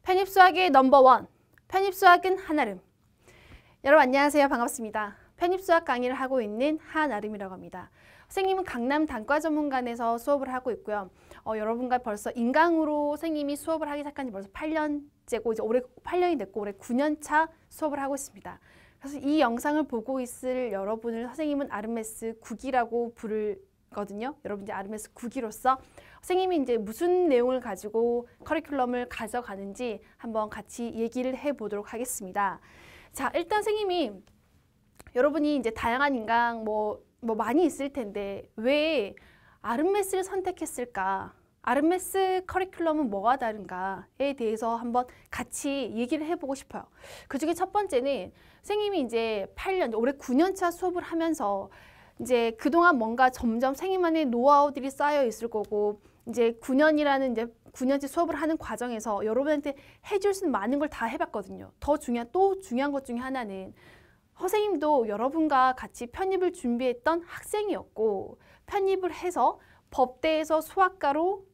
편입수학의 넘버원, 편입수학은 한아름. 여러분 안녕하세요. 반갑습니다. 편입수학 강의를 하고 있는 한아름이라고 합니다. 선생님은 강남 단과전문관에서 수업을 하고 있고요. 여러분과 벌써 인강으로 선생님이 수업을 하기 시작한 지 벌써 8년째고 이제 올해 8년이 됐고 올해 9년차 수업을 하고 있습니다. 그래서 이 영상을 보고 있을 여러분을 선생님은 아르메스 9기라고 부르거든요. 여러분 이제 아르메스 9기로서 선생님이 이제 무슨 내용을 가지고 커리큘럼을 가져가는지 한번 같이 얘기를 해보도록 하겠습니다. 자, 일단 선생님이 여러분이 이제 다양한 인강 뭐 많이 있을 텐데 왜 아르메스를 선택했을까? 아르메스 커리큘럼은 뭐가 다른가에 대해서 한번 같이 얘기를 해보고 싶어요. 그 중에 첫 번째는 선생님이 이제 8년, 올해 9년차 수업을 하면서 이제 그동안 뭔가 점점 선생님만의 노하우들이 쌓여 있을 거고 이제 9년이라는 이제 9년째 수업을 하는 과정에서 여러분한테 해줄 수 있는 많은 걸 다 해봤거든요. 또 중요한 것 중에 하나는 선생님도 여러분과 같이 편입을 준비했던 학생이었고 편입을 해서 법대에서 수학과로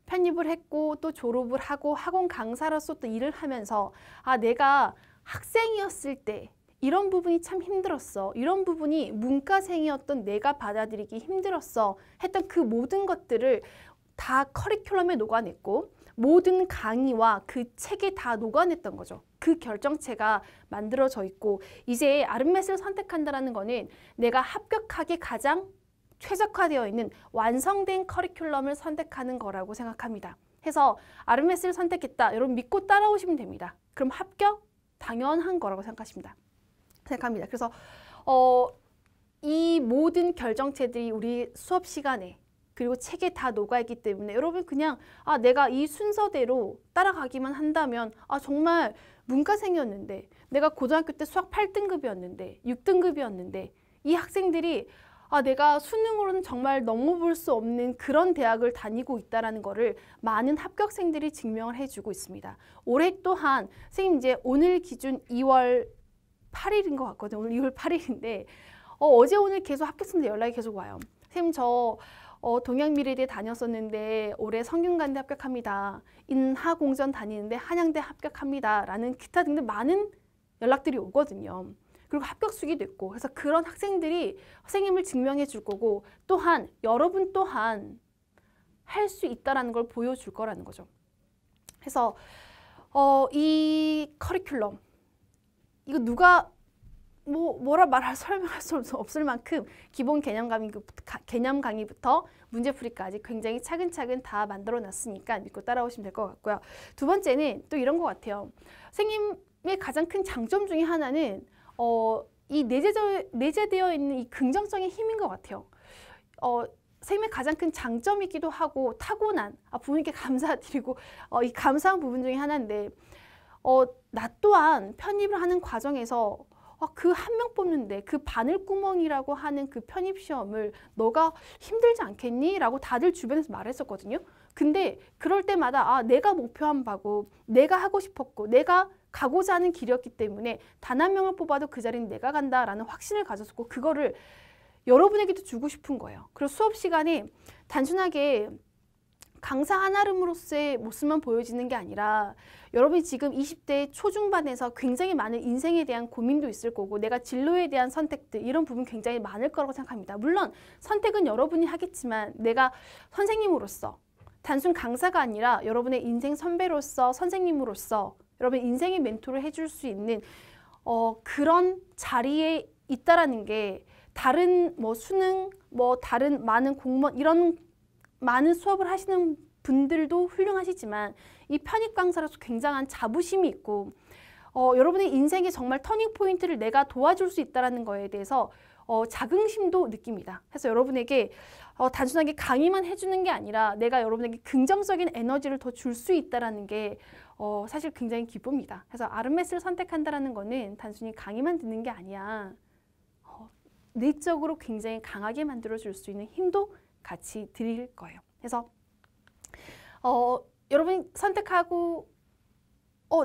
편입을 했고 또 졸업을 하고 학원 강사로서 또 일을 하면서 내가 학생이었을 때 이런 부분이 참 힘들었어. 이런 부분이 문과생이었던 내가 받아들이기 힘들었어. 했던 그 모든 것들을 다 커리큘럼에 녹아냈고 모든 강의와 그 책에 다 녹아냈던 거죠. 그 결정체가 만들어져 있고 이제 아르메스를 선택한다는 거는 내가 합격하기 가장 최적화되어 있는 완성된 커리큘럼을 선택하는 거라고 생각합니다. 해서 아르메스를 선택했다. 여러분 믿고 따라오시면 됩니다. 그럼 합격? 당연한 거라고 생각합니다. 그래서 이 모든 결정체들이 우리 수업 시간에 그리고 책에 다 녹아있기 때문에 여러분 그냥 내가 이 순서대로 따라가기만 한다면 정말 문과생이었는데 내가 고등학교 때 수학 8등급이었는데 6등급이었는데 이 학생들이 내가 수능으로는 정말 넘어볼 수 없는 그런 대학을 다니고 있다는 거를 많은 합격생들이 증명을 해주고 있습니다. 올해 또한 선생님 이제 오늘 기준 2월 8일인 것 같거든요. 오늘 2월 8일인데 어제 오늘 계속 합격생들 연락이 계속 와요. 선생님 저 동양미래대 다녔었는데 올해 성균관대 합격합니다. 인하공전 다니는데 한양대 합격합니다. 라는 기타 등등 많은 연락들이 오거든요. 그리고 합격 수기도 있고 그래서 그런 학생들이 선생님을 증명해 줄 거고 또한 여러분 또한 할 수 있다는 걸 보여줄 거라는 거죠. 그래서 이 커리큘럼 이거 누가 뭐라 설명할 수 없을 만큼 기본 개념 강의부터 문제풀이까지 굉장히 차근차근 다 만들어 놨으니까 믿고 따라오시면 될 것 같고요. 두 번째는 또 이런 것 같아요. 선생님의 가장 큰 장점 중에 하나는 이 내재되어 있는 이 긍정적인 힘인 것 같아요. 선생님의 가장 큰 장점이기도 하고 타고난 부모님께 감사드리고 이 감사한 부분 중에 하나인데 나 또한 편입을 하는 과정에서 그 한 명 뽑는데 그 바늘구멍이라고 하는 그 편입시험을 너가 힘들지 않겠니? 라고 다들 주변에서 말했었거든요. 근데 그럴 때마다 내가 목표한 바고 내가 하고 싶었고 내가 가고자 하는 길이었기 때문에 단 한 명을 뽑아도 그 자리는 내가 간다라는 확신을 가졌었고 그거를 여러분에게도 주고 싶은 거예요. 그리고 수업 시간에 단순하게 강사 한아름으로서의 모습만 보여지는 게 아니라 여러분이 지금 20대 초중반에서 굉장히 많은 인생에 대한 고민도 있을 거고 내가 진로에 대한 선택들 이런 부분 굉장히 많을 거라고 생각합니다. 물론 선택은 여러분이 하겠지만 내가 선생님으로서 단순 강사가 아니라 여러분의 인생 선배로서 선생님으로서 여러분 인생의 멘토를 해줄 수 있는 그런 자리에 있다라는 게 다른 수능 다른 많은 공무원 이런 많은 수업을 하시는 분들도 훌륭하시지만 이 편입 강사로서 굉장한 자부심이 있고 여러분의 인생의 정말 터닝 포인트를 내가 도와줄 수 있다는 거에 대해서 자긍심도 느낍니다. 그래서 여러분에게 단순하게 강의만 해주는 게 아니라 내가 여러분에게 긍정적인 에너지를 더 줄 수 있다는 게 사실 굉장히 기쁩니다. 그래서 아르메스를 선택한다는 거는 단순히 강의만 듣는 게 아니야. 내적으로 굉장히 강하게 만들어줄 수 있는 힘도 같이 드릴 거예요. 그래서 여러분이 선택하고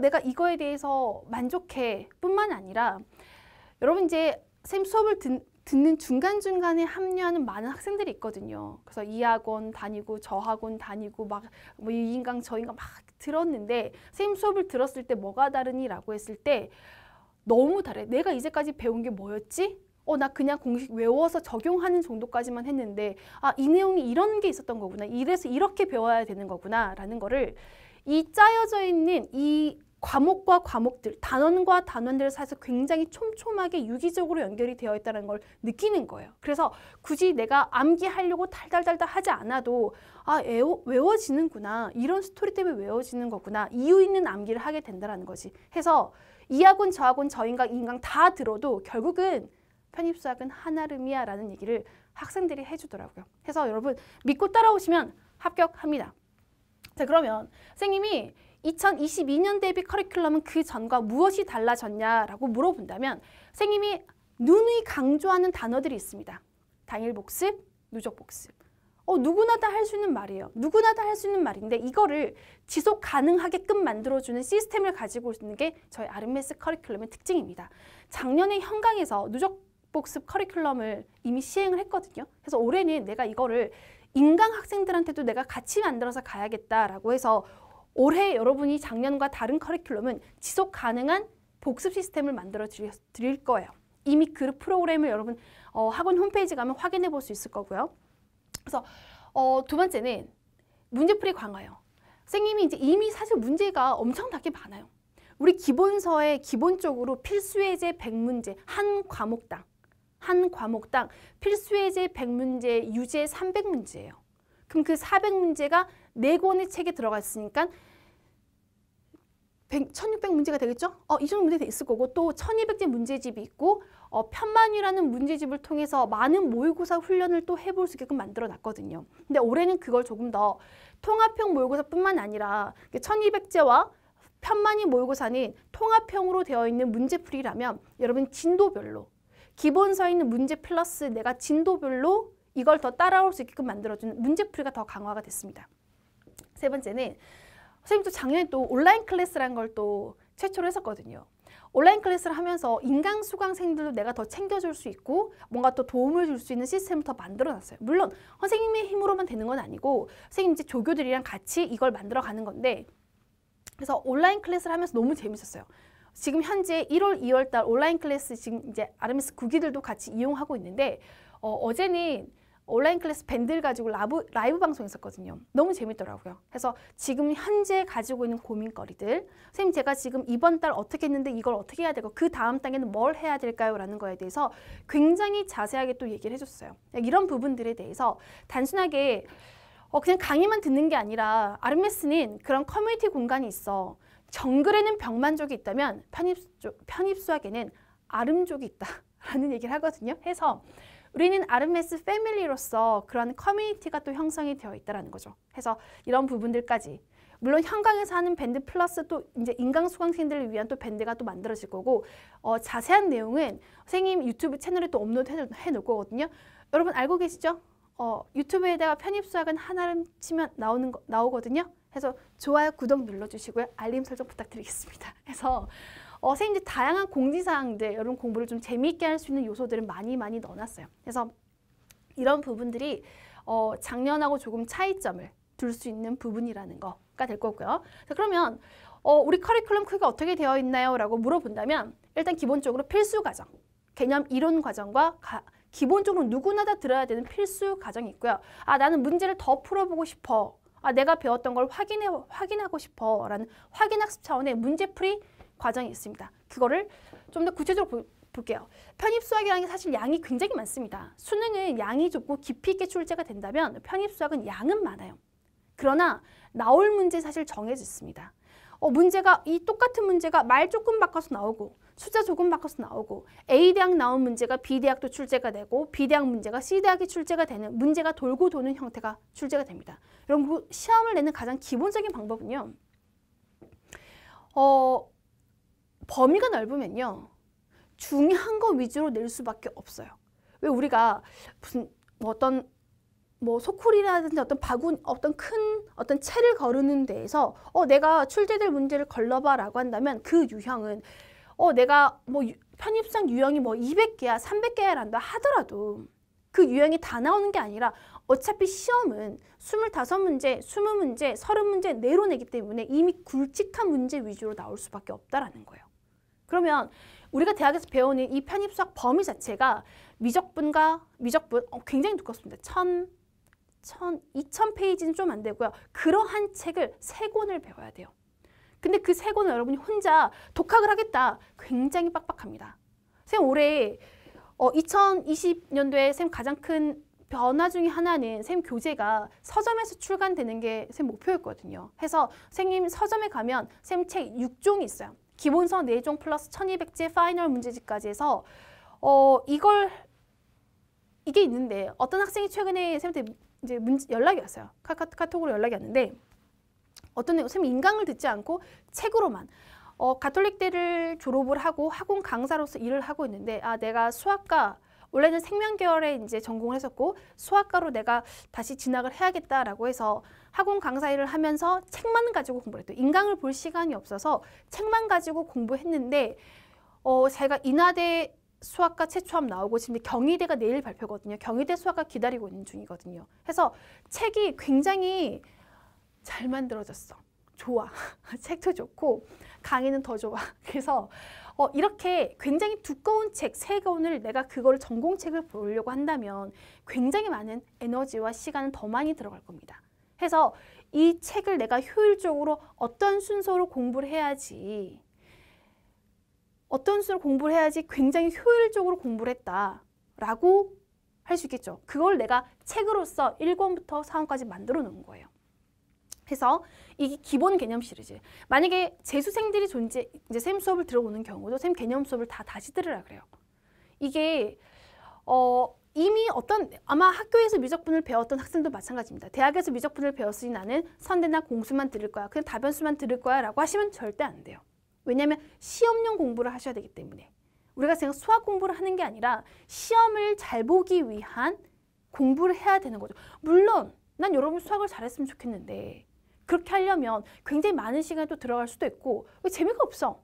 내가 이거에 대해서 만족해 뿐만 아니라 여러분 이제 선생님 수업을 듣는 중간중간에 합류하는 많은 학생들이 있거든요. 그래서 이 학원 다니고 저 학원 다니고 이 인강 저 인강 막 들었는데 선생님 수업을 들었을 때 뭐가 다르니? 라고 했을 때 너무 다르네. 내가 이제까지 배운 게 뭐였지? 나 그냥 공식 외워서 적용하는 정도까지만 했는데 이 내용이 이런 게 있었던 거구나. 이래서 이렇게 배워야 되는 거구나 라는 거를 이 짜여져 있는 이 과목과 과목들, 단원과 단원들을 사이에서 굉장히 촘촘하게 유기적으로 연결이 되어 있다는 걸 느끼는 거예요. 그래서 굳이 내가 암기하려고 달달달달 하지 않아도 외워지는구나. 이런 스토리 때문에 외워지는 거구나. 이유 있는 암기를 하게 된다는 거지. 해서 이 학원, 저 학원, 저 인강, 이 인강 다 들어도 결국은 편입수학은 한아름이야 라는 얘기를 학생들이 해주더라고요. 해서 여러분 믿고 따라오시면 합격합니다. 자, 그러면 선생님이 2022년 대비 커리큘럼은 그 전과 무엇이 달라졌냐라고 물어본다면 선생님이 누누이 강조하는 단어들이 있습니다. 당일 복습, 누적 복습. 누구나 다 할 수 있는 말이에요. 누구나 다 할 수 있는 말인데 이거를 지속 가능하게끔 만들어주는 시스템을 가지고 있는 게 저희 아르메스 커리큘럼의 특징입니다. 작년에 현강에서 누적 복습 커리큘럼을 이미 시행을 했거든요. 그래서 올해는 내가 이거를 인강 학생들한테도 내가 같이 만들어서 가야겠다라고 해서 올해 여러분이 작년과 다른 커리큘럼은 지속 가능한 복습 시스템을 만들어 드릴 거예요. 이미 그 프로그램을 여러분 학원 홈페이지 가면 확인해 볼 수 있을 거고요. 그래서 두 번째는 문제풀이 강화요. 선생님이 이제 이미 사실 문제가 엄청나게 많아요. 우리 기본서에 기본적으로 필수예제 100문제 한 과목당 필수예제 100문제, 유제 300문제예요. 그럼 그 400문제가 4권의 책에 들어가 있으니까 1600문제가 되겠죠? 이 정도 문제 있을 거고 또 1200제 문제집이 있고 편만위라는 문제집을 통해서 많은 모의고사 훈련을 또 해볼 수 있게끔 만들어 놨거든요. 근데 올해는 그걸 조금 더 통합형 모의고사뿐만 아니라 1200제와 편만위 모의고사는 통합형으로 되어 있는 문제풀이라면 여러분 진도별로 기본서에 있는 문제 플러스 내가 진도별로 이걸 더 따라올 수 있게끔 만들어주는 문제풀이가 더 강화가 됐습니다. 세 번째는 선생님도 작년에 또 온라인 클래스라는 걸 또 최초로 했었거든요. 온라인 클래스를 하면서 인강 수강생들도 내가 더 챙겨줄 수 있고 뭔가 또 도움을 줄 수 있는 시스템을 더 만들어놨어요. 물론 선생님의 힘으로만 되는 건 아니고 선생님 이제 조교들이랑 같이 이걸 만들어가는 건데 그래서 온라인 클래스를 하면서 너무 재밌었어요. 지금 현재 1월, 2월 달 온라인 클래스 지금 이제 아르메스 구기들도 같이 이용하고 있는데 어제는 온라인 클래스 밴드를 가지고 라이브 방송했었거든요. 너무 재밌더라고요. 그래서 지금 현재 가지고 있는 고민거리들 선생님 제가 지금 이번 달 어떻게 했는데 이걸 어떻게 해야 되고 그 다음 단계는 뭘 해야 될까요? 라는 거에 대해서 굉장히 자세하게 또 얘기를 해줬어요. 이런 부분들에 대해서 단순하게 그냥 강의만 듣는 게 아니라 아르메스는 그런 커뮤니티 공간이 있어. 정글에는 병만족이 있다면 편입수학에는 아름족이 있다라는 얘기를 하거든요. 해서 우리는 아르메스 패밀리로서 그런 커뮤니티가 또 형성이 되어 있다는 거죠. 그래서 이런 부분들까지 물론 현강에서 하는 밴드 플러스 또 이제 인강 수강생들을 위한 또 밴드가 또 만들어질 거고 자세한 내용은 선생님 유튜브 채널에 또 업로드 해놓을 거거든요. 여러분 알고 계시죠? 유튜브에다가 편입수학은 한아름 치면 나오거든요. 그래서 좋아요, 구독 눌러주시고요. 알림 설정 부탁드리겠습니다. 그래서 선생님들 다양한 공지사항들, 여러분 공부를 좀 재미있게 할 수 있는 요소들을 많이 넣어놨어요. 그래서 이런 부분들이 작년하고 조금 차이점을 둘 수 있는 부분이라는 거가 될 거고요. 자, 그러면 우리 커리큘럼 크기가 어떻게 되어 있나요? 라고 물어본다면 일단 기본적으로 필수 과정, 개념 이론 과정과 기본적으로 누구나 다 들어야 되는 필수 과정이 있고요. 나는 문제를 더 풀어보고 싶어. 내가 배웠던 걸 확인하고 싶어. 라는 확인학습 차원의 문제풀이 과정이 있습니다. 그거를 좀 더 구체적으로 볼게요. 편입수학이라는 게 사실 양이 굉장히 많습니다. 수능은 양이 좁고 깊이 있게 출제가 된다면 편입수학은 양은 많아요. 그러나 나올 문제 사실 정해져 있습니다. 문제가 이 똑같은 문제가 말 조금 바꿔서 나오고 숫자 조금 바꿔서 나오고 A대학 나온 문제가 B대학도 출제가 되고 B대학 문제가 C대학이 출제가 되는 문제가 돌고 도는 형태가 출제가 됩니다. 여러분 시험을 내는 가장 기본적인 방법은요. 범위가 넓으면요. 중요한 거 위주로 낼 수밖에 없어요. 왜 우리가 무슨 소쿨이라든지 어떤 큰 채를 거르는 데에서 내가 출제될 문제를 걸러봐라고 한다면 그 유형은 내가 편입상 유형이 200개야, 300개야란다 하더라도 그 유형이 다 나오는 게 아니라 어차피 시험은 25문제, 20문제, 30문제 내로내기 때문에 이미 굵직한 문제 위주로 나올 수밖에 없다라는 거예요. 그러면 우리가 대학에서 배우는 이 편입수학 범위 자체가 미적분 굉장히 두껍습니다. 2000페이지는 좀 안 되고요. 그러한 책을 3권을 배워야 돼요. 근데 그 3권을 여러분이 혼자 독학을 하겠다. 굉장히 빡빡합니다. 쌤 올해 2020년도에 쌤 가장 큰 변화 중에 하나는 쌤 교재가 서점에서 출간되는 게 쌤 목표였거든요. 해서 선생님 서점에 가면 쌤 책 6종이 있어요. 기본서 4종 플러스 1200제 파이널 문제집까지 해서 이게 있는데 어떤 학생이 최근에 쌤한테 이제 연락이 왔어요. 카톡으로 연락이 왔는데 어떤 내용, 쌤 인강을 듣지 않고 책으로만 가톨릭대를 졸업을 하고 학원 강사로서 일을 하고 있는데 내가 수학과 원래는 생명 계열에 이제 전공을 했었고 수학과로 내가 다시 진학을 해야겠다라고 해서 학원 강사 일을 하면서 책만 가지고 공부를 했대요. 인강을 볼 시간이 없어서 책만 가지고 공부했는데 제가 인하대 수학과 최초함 나오고 지금 경희대가 내일 발표거든요. 경희대 수학과 기다리고 있는 중이거든요. 그래서 책이 굉장히 잘 만들어졌어. 좋아. 책도 좋고 강의는 더 좋아. 그래서 이렇게 굉장히 두꺼운 책 3권을 내가 그걸 전공책을 보려고 한다면 굉장히 많은 에너지와 시간은 더 많이 들어갈 겁니다. 해서 이 책을 내가 효율적으로 어떤 순서로 공부를 해야지 굉장히 효율적으로 공부를 했다라고 할 수 있겠죠. 그걸 내가 책으로서 1권부터 4권까지 만들어 놓은 거예요. 해서 이게 기본 개념 시리즈. 만약에 재수생들이 이제 쌤 수업을 들어오는 경우도 쌤 개념 수업을 다 다시 들으라 그래요. 이게 이미 아마 학교에서 미적분을 배웠던 학생도 마찬가지입니다. 대학에서 미적분을 배웠으니 나는 선대나 공수만 들을 거야. 그냥 다변수만 들을 거야 라고 하시면 절대 안 돼요. 왜냐하면 시험용 공부를 하셔야 되기 때문에. 우리가 그냥 수학 공부를 하는 게 아니라 시험을 잘 보기 위한 공부를 해야 되는 거죠. 물론 난 여러분 수학을 잘했으면 좋겠는데 그렇게 하려면 굉장히 많은 시간이 또 들어갈 수도 있고 재미가 없어.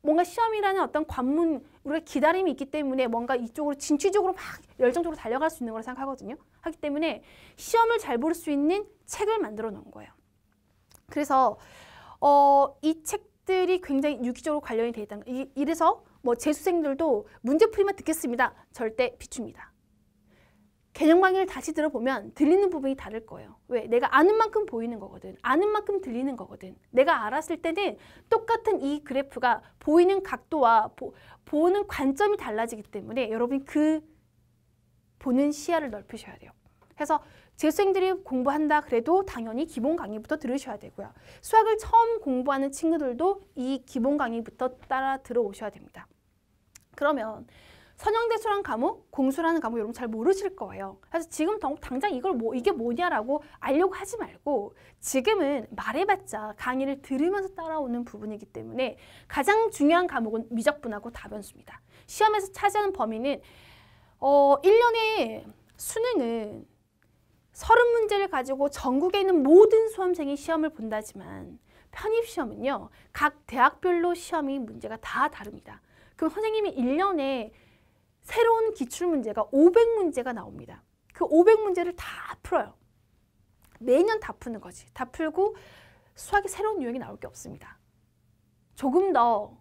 뭔가 시험이라는 어떤 관문, 우리가 기다림이 있기 때문에 뭔가 이쪽으로 진취적으로 막 열정적으로 달려갈 수 있는 거라 생각하거든요. 하기 때문에 시험을 잘 볼 수 있는 책을 만들어 놓은 거예요. 그래서 이 책들이 굉장히 유기적으로 관련이 되어 있다는 거예요. 이래서 뭐 재수생들도 문제풀이만 듣겠습니다. 절대 비춥니다. 개념 강의를 다시 들어보면 들리는 부분이 다를 거예요. 왜? 내가 아는 만큼 보이는 거거든. 아는 만큼 들리는 거거든. 내가 알았을 때는 똑같은 이 그래프가 보이는 각도와 보는 관점이 달라지기 때문에 여러분이 그 보는 시야를 넓히셔야 돼요. 그래서 재수생들이 공부한다 그래도 당연히 기본 강의부터 들으셔야 되고요. 수학을 처음 공부하는 친구들도 이 기본 강의부터 따라 들어오셔야 됩니다. 그러면 선형대수라는 과목, 공수라는 과목 여러분 잘 모르실 거예요. 그래서 지금 당장 이게 뭐냐라고 알려고 하지 말고 지금은 말해봤자 강의를 들으면서 따라오는 부분이기 때문에 가장 중요한 과목은 미적분하고 다변수입니다. 시험에서 차지하는 범위는 1년에 수능은 30문제를 가지고 전국에 있는 모든 수험생이 시험을 본다지만 편입시험은요. 각 대학별로 시험이 문제가 다 다릅니다. 그럼 선생님이 1년에 새로운 기출문제가 500문제가 나옵니다. 그 500문제를 다 풀어요. 매년 다 푸는 거지. 다 풀고 수학에 새로운 유형이 나올 게 없습니다. 조금 더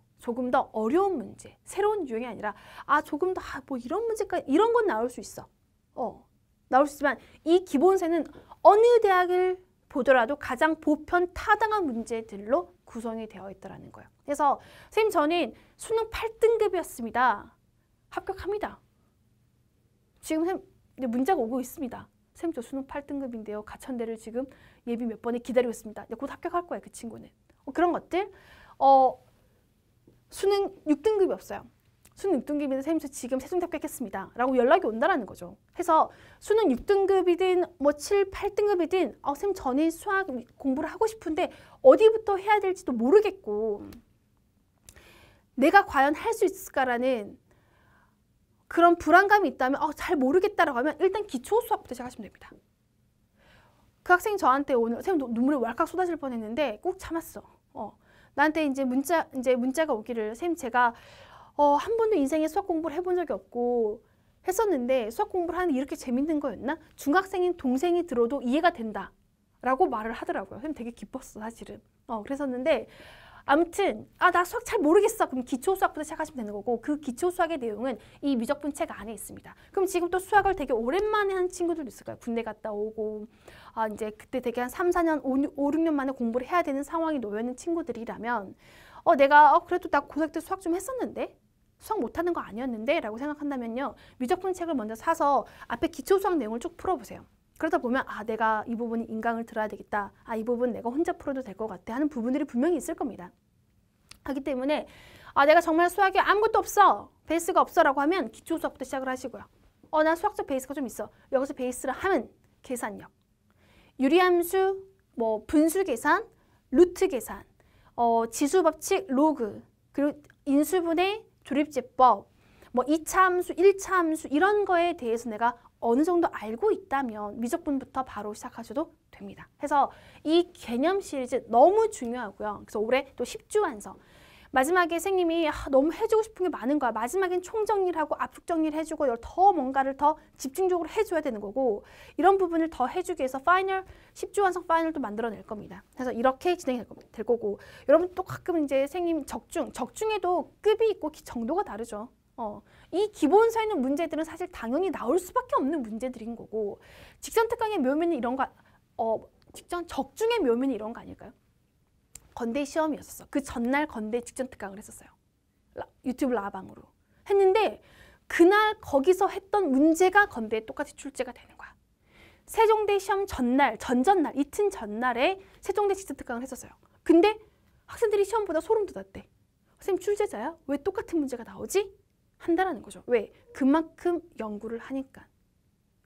어려운 문제, 새로운 유형이 아니라 조금 더 뭐 이런 문제까지 이런 건 나올 수 있어. 나올 수 있지만 이 기본세는 어느 대학을 보더라도 가장 보편 타당한 문제들로 구성이 되어 있더라는 거예요. 그래서 선생님 저는 수능 8등급이었습니다. 합격합니다. 지금 문자가 오고 있습니다. 선생님 저 수능 8등급인데요. 가천대를 지금 예비 몇 번에 기다리고 있습니다. 곧 합격할 거예요. 그 친구는. 그런 것들. 수능 6등급이 없어요. 수능 6등급인데 선생님 저 지금 세종대 합격했습니다. 라고 연락이 온다라는 거죠. 해서 수능 6등급이든 뭐 7, 8등급이든 선생님 저는 수학 공부를 하고 싶은데 어디부터 해야 될지도 모르겠고 내가 과연 할 수 있을까라는 그런 불안감이 있다면 잘 모르겠다라고 하면 일단 기초 수학부터 시작하시면 됩니다. 그 학생이 저한테 오늘 선생님 눈물이 왈칵 쏟아질 뻔했는데 꼭 참았어. 나한테 이제 문자가 오기를 선생님 제가 한 번도 인생에 수학 공부를 해본 적이 없고 했었는데 수학 공부를 하는 게 이렇게 재밌는 거였나? 중학생인 동생이 들어도 이해가 된다 라고 말을 하더라고요. 선생님 되게 기뻤어 사실은. 그랬었는데 아무튼 나 수학 잘 모르겠어. 그럼 기초 수학부터 시작하시면 되는 거고 그 기초 수학의 내용은 이 미적분 책 안에 있습니다. 그럼 지금 또 수학을 되게 오랜만에 한 친구들도 있을 거예요. 군대 갔다 오고 이제 그때 되게 한 3, 4년, 5, 6년 만에 공부를 해야 되는 상황이 놓여 있는 친구들이라면 내가 그래도 나 고등학교 때 수학 좀 했었는데 수학 못하는 거 아니었는데 라고 생각한다면요. 미적분 책을 먼저 사서 앞에 기초 수학 내용을 쭉 풀어보세요. 그러다 보면 내가 이 부분이 인강을 들어야 되겠다. 이 부분 내가 혼자 풀어도 될 것 같아 하는 부분들이 분명히 있을 겁니다. 하기 때문에 내가 정말 수학에 아무것도 없어. 베이스가 없어 라고 하면 기초 수학부터 시작을 하시고요. 나 수학적 베이스가 좀 있어. 여기서 베이스를 하면 계산력, 유리함수, 분수 계산, 루트 계산, 지수 법칙, 로그, 그리고 인수분해, 조립제법, 2차 함수, 1차 함수 이런 거에 대해서 내가 어느 정도 알고 있다면 미적분부터 바로 시작하셔도 됩니다. 그래서 이 개념 시리즈 너무 중요하고요. 그래서 올해 또 10주 완성. 마지막에 선생님이 너무 해주고 싶은 게 많은 거야. 마지막엔 총정리를 하고 압축 정리를 해주고 더 뭔가를 더 집중적으로 해줘야 되는 거고 이런 부분을 더 해주기 위해서 파이널, 10주 완성 파이널도 만들어낼 겁니다. 그래서 이렇게 진행이 될 거고 여러분 또 가끔 이제 선생님 적중에도 급이 있고 정도가 다르죠. 이 기본서에 있는 문제들은 사실 당연히 나올 수밖에 없는 문제들인 거고 직전 특강의 묘미는 이런 거, 적중의 묘미는 이런 거 아닐까요? 건대 시험이었었어. 그 전날 건대 직전 특강을 했었어요. 유튜브 라방으로 했는데 그날 거기서 했던 문제가 건대에 똑같이 출제가 되는 거야. 세종대 시험 전날, 전전날, 이틀 전날에 세종대 직전 특강을 했었어요. 근데 학생들이 시험보다 소름 돋았대. 선생님 출제자야? 왜 똑같은 문제가 나오지? 한다라는 거죠. 왜? 그만큼 연구를 하니까.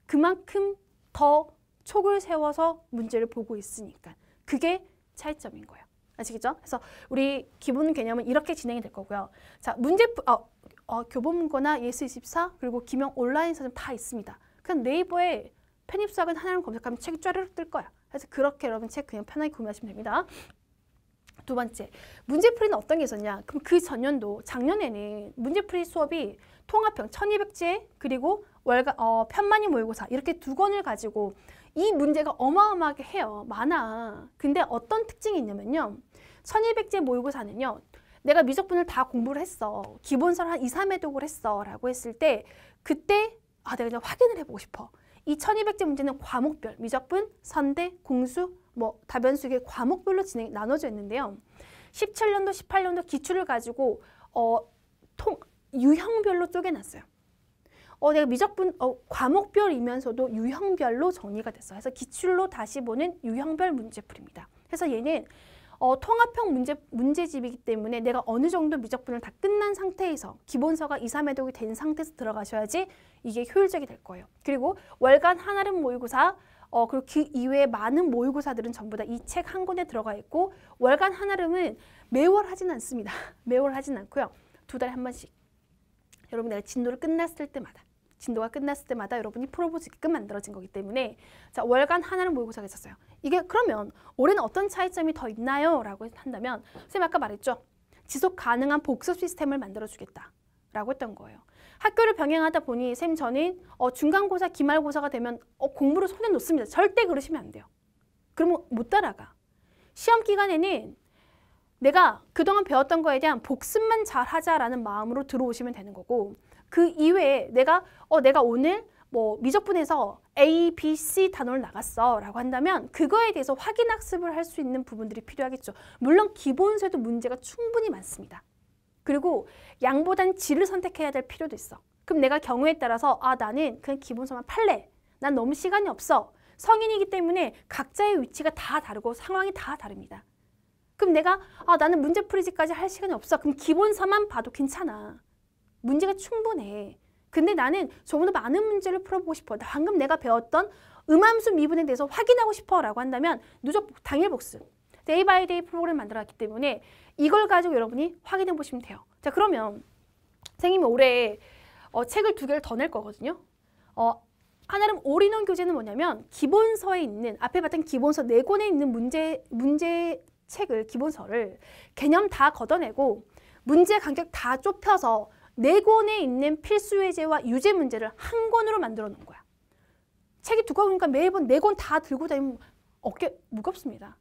그만큼 더 촉을 세워서 문제를 보고 있으니까. 그게 차이점인 거예요. 아시겠죠? 그래서 우리 기본 개념은 이렇게 진행이 될 거고요. 자, 교보문고나 예스24 그리고 김영 온라인 서점 다 있습니다. 그냥 네이버에 편입수학은 하나를 검색하면 책이 쫘르륵 뜰 거야. 그래서 그렇게 여러분 책 그냥 편하게 구매하시면 됩니다. 두 번째, 문제풀이는 어떤 게 있었냐? 그럼 그 전년도, 작년에는 문제풀이 수업이 통합형 1200제 그리고 편만이 모의고사 이렇게 두 권을 가지고 이 문제가 어마어마하게 해요. 많아. 근데 어떤 특징이 있냐면요. 1200제 모의고사는요. 내가 미적분을 다 공부를 했어. 기본서를 한 2, 3회독을 했어. 라고 했을 때 그때 내가 그냥 확인을 해보고 싶어. 이 1200제 문제는 과목별, 미적분, 선대, 공수, 다변수의 과목별로 나눠져 있는데요. 17년도, 18년도 기출을 가지고 유형별로 쪼개놨어요. 내가 미적분 과목별이면서도 유형별로 정리가 됐어요. 그래서 기출로 다시 보는 유형별 문제풀이입니다. 그래서 얘는 통합형 문제집이기 때문에 내가 어느 정도 미적분을 다 끝난 상태에서 기본서가 2, 3회독이 된 상태에서 들어가셔야지 이게 효율적이 될 거예요. 그리고 월간 한아름 모의고사 그리고 그 이외에 많은 모의고사들은 전부 다 이 책 한 권에 들어가 있고 월간 한아름은 매월 하진 않습니다. 매월 하진 않고요. 2달에 한 번씩. 여러분 내가 진도가 끝났을 때마다 여러분이 풀어볼 수 있게끔 만들어진 거기 때문에 자 월간 하나는 모의고사가 있었어요. 이게 그러면 올해는 어떤 차이점이 더 있나요? 라고 한다면 선생님 아까 말했죠. 지속 가능한 복습 시스템을 만들어주겠다 라고 했던 거예요. 학교를 병행하다 보니 쌤 저는 중간고사, 기말고사가 되면 공부를 손에 놓습니다. 절대 그러시면 안 돼요. 그러면 못 따라가. 시험 기간에는 내가 그동안 배웠던 거에 대한 복습만 잘 하자라는 마음으로 들어오시면 되는 거고 그 이외에 내가 오늘 미적분에서 A, B, C 단원을 나갔어 라고 한다면 그거에 대해서 확인 학습을 할 수 있는 부분들이 필요하겠죠. 물론 기본서에도 문제가 충분히 많습니다. 그리고 양보단 질을 선택해야 될 필요도 있어. 그럼 내가 경우에 따라서 나는 그냥 기본서만 팔래. 난 너무 시간이 없어. 성인이기 때문에 각자의 위치가 다 다르고 상황이 다 다릅니다. 그럼 내가 나는 문제풀이지까지 할 시간이 없어. 그럼 기본서만 봐도 괜찮아. 문제가 충분해. 근데 나는 조금 더 많은 문제를 풀어보고 싶어. 방금 내가 배웠던 음함수 미분에 대해서 확인하고 싶어 라고 한다면 당일 복습. 데이 바이 데이 프로그램을 만들어놨기 때문에 이걸 가지고 여러분이 확인해 보시면 돼요. 자 그러면 선생님이 올해 책을 2개를 더 낼 거거든요. 하나는 올인원 교재는 뭐냐면 기본서에 있는 앞에 봤던 기본서 4권에 있는 문제 책을 기본서를 개념 다 걷어내고 문제 간격 다 좁혀서 네 권에 있는 필수 예제와 유제 문제를 한 권으로 만들어 놓은 거야. 책이 두꺼우니까 매번 네 권 다 들고 다니면 어깨 무겁습니다.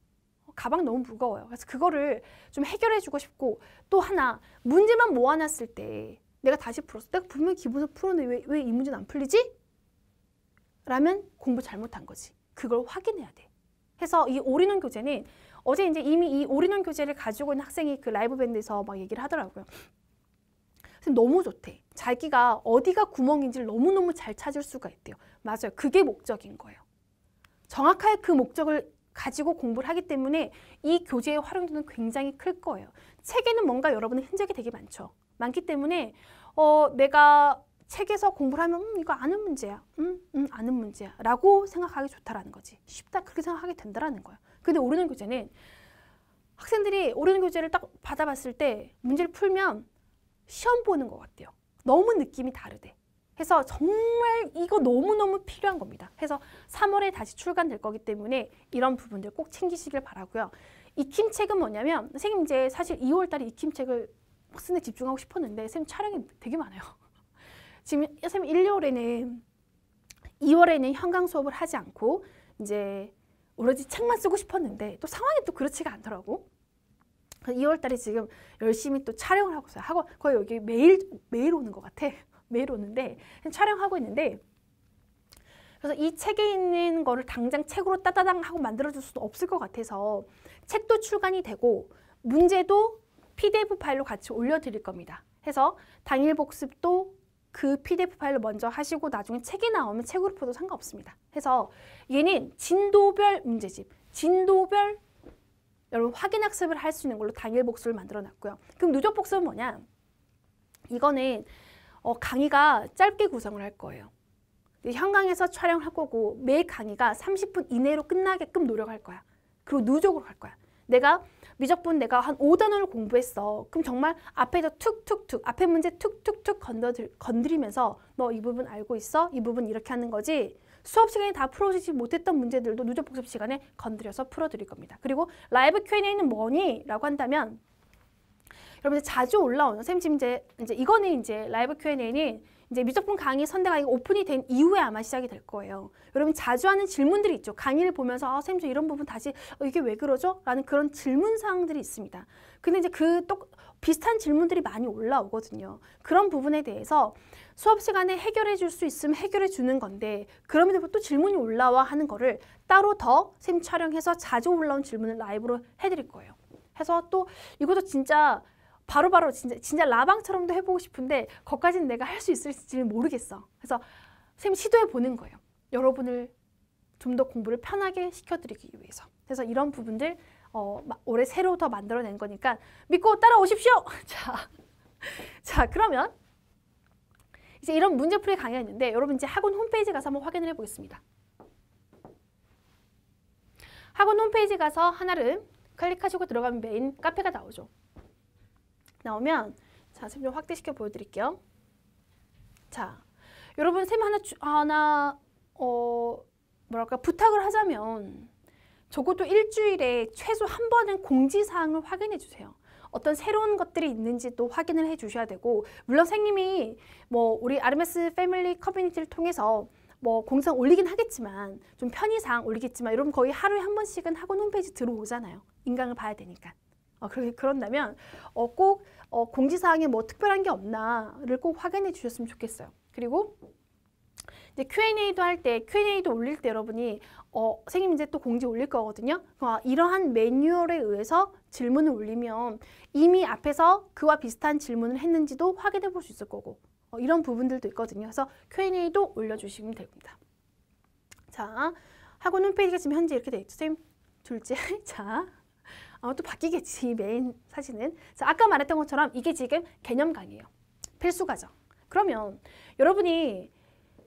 가방 너무 무거워요. 그래서 그거를 좀 해결해 주고 싶고, 또 하나 문제만 모아놨을 때 내가 다시 풀었어. 내가 분명히 기본서 풀었는데 왜 이 문제는 안 풀리지? 라면 공부 잘못한 거지. 그걸 확인해야 돼. 해서 이 올인원 교재는 어제 이제 이미 이 올인원 교재를 가지고 있는 학생이 그 라이브 밴드에서 막 얘기를 하더라고요. 너무 좋대. 자기가 어디가 구멍인지를 너무너무 잘 찾을 수가 있대요. 맞아요. 그게 목적인 거예요. 정확하게 그 목적을 가지고 공부를 하기 때문에 이 교재의 활용도는 굉장히 클 거예요. 책에는 뭔가 여러분의 흔적이 되게 많죠. 많기 때문에 내가 책에서 공부를 하면 이거 아는 문제야. 아는 문제야. 라고 생각하기 좋다라는 거지. 쉽다. 그렇게 생각하게 된다라는 거예요. 근데 올인원 교재는 학생들이 올인원 교재를 딱 받아봤을 때 문제를 풀면 시험 보는 것 같아요. 너무 느낌이 다르대. 해서 정말 이거 너무너무 필요한 겁니다. 해서 3월에 다시 출간될 거기 때문에 이런 부분들 꼭 챙기시길 바라고요. 익힘책은 뭐냐면 선생님 이제 사실 2월 달에 익힘책을 쓰는데 집중하고 싶었는데 선생님 촬영이 되게 많아요. 지금 선생님 2월에는 현강 수업을 하지 않고 이제 오로지 책만 쓰고 싶었는데 또 상황이 또 그렇지가 않더라고. 2월 달에 지금 열심히 또 촬영을 하고 있어요. 거의 여기 매일 오는 것 같아. 매일 오는데 촬영하고 있는데, 그래서 이 책에 있는 거를 당장 책으로 따다당 하고 만들어줄 수도 없을 것 같아서 책도 출간이 되고 문제도 PDF 파일로 같이 올려드릴 겁니다. 해서 당일 복습도 그 PDF 파일로 먼저 하시고 나중에 책이 나오면 책으로 풀어도 상관없습니다. 해서 얘는 진도별 문제집, 진도별 여러분 확인 학습을 할 수 있는 걸로 당일 복습을 만들어 놨고요. 그럼 누적 복습은 뭐냐? 이거는 강의가 짧게 구성을 할 거예요. 현강에서 촬영할 거고 매 강의가 30분 이내로 끝나게끔 노력할 거야. 그리고 누적으로 할 거야. 내가 미적분 내가 한 5단원을 공부했어. 그럼 정말 앞에서 툭툭툭 앞에 문제 툭툭툭 건드리면서 너 이 부분 알고 있어? 이 부분 이렇게 하는 거지? 수업 시간에 다 풀어지지 못했던 문제들도 누적 복습 시간에 건드려서 풀어드릴 겁니다. 그리고 라이브 Q&A는 뭐니? 라고 한다면 여러분들 자주 올라오는 선생님 지금 이제 이거는 이제 라이브 Q&A는 이제 미적분 강의 선대가 오픈이 된 이후에 아마 시작이 될 거예요. 여러분 자주 하는 질문들이 있죠. 강의를 보면서 선생님 저 이런 부분 다시 이게 왜 그러죠? 라는 그런 질문 사항들이 있습니다. 근데 이제 그 또 비슷한 질문들이 많이 올라오거든요. 그런 부분에 대해서 수업 시간에 해결해 줄 수 있으면 해결해 주는 건데 그럼에도 또 질문이 올라와 하는 거를 따로 더 선생님 촬영해서 자주 올라온 질문을 라이브로 해드릴 거예요. 해서 또 이것도 진짜 바로바로 진짜 라방처럼도 해보고 싶은데 거기까지는 내가 할 수 있을지는 모르겠어. 그래서 선생님 시도해 보는 거예요. 여러분을 좀 더 공부를 편하게 시켜드리기 위해서. 그래서 이런 부분들 올해 새로 더 만들어낸 거니까 믿고 따라오십시오. 자 그러면 이제 이런 문제풀이 강의가 있는데 여러분 이제 학원 홈페이지 가서 한번 확인을 해보겠습니다. 학원 홈페이지 가서 하나를 클릭하시고 들어가면 메인 카페가 나오죠. 나오면 자, 쌤 좀 확대시켜 보여드릴게요. 자, 여러분 쌤 하나 뭐랄까 부탁을 하자면 적어도 일주일에 최소 한 번은 공지사항을 확인해 주세요. 어떤 새로운 것들이 있는지도 확인을 해 주셔야 되고 물론 선생님이 뭐 우리 RMS 패밀리 커뮤니티를 통해서 뭐 공지사항 올리긴 하겠지만 좀 편의사항 올리겠지만 여러분 거의 하루에 한 번씩은 학원 홈페이지 들어오잖아요. 인강을 봐야 되니까. 그런다면 꼭 공지사항에 뭐 특별한 게 없나를 꼭 확인해 주셨으면 좋겠어요. 그리고 이제 Q&A도 할 때, Q&A도 올릴 때 여러분이 선생님 이제 또 공지 올릴 거거든요. 이러한 매뉴얼에 의해서 질문을 올리면 이미 앞에서 그와 비슷한 질문을 했는지도 확인해 볼 수 있을 거고 이런 부분들도 있거든요. 그래서 Q&A도 올려주시면 됩니다. 자, 학원 홈페이지가 지금 현재 이렇게 돼 있죠. 선생님, 둘째. 자. 또 바뀌겠지, 메인 사진은. 자, 아까 말했던 것처럼 이게 지금 개념 강의예요. 필수 과정. 그러면 여러분이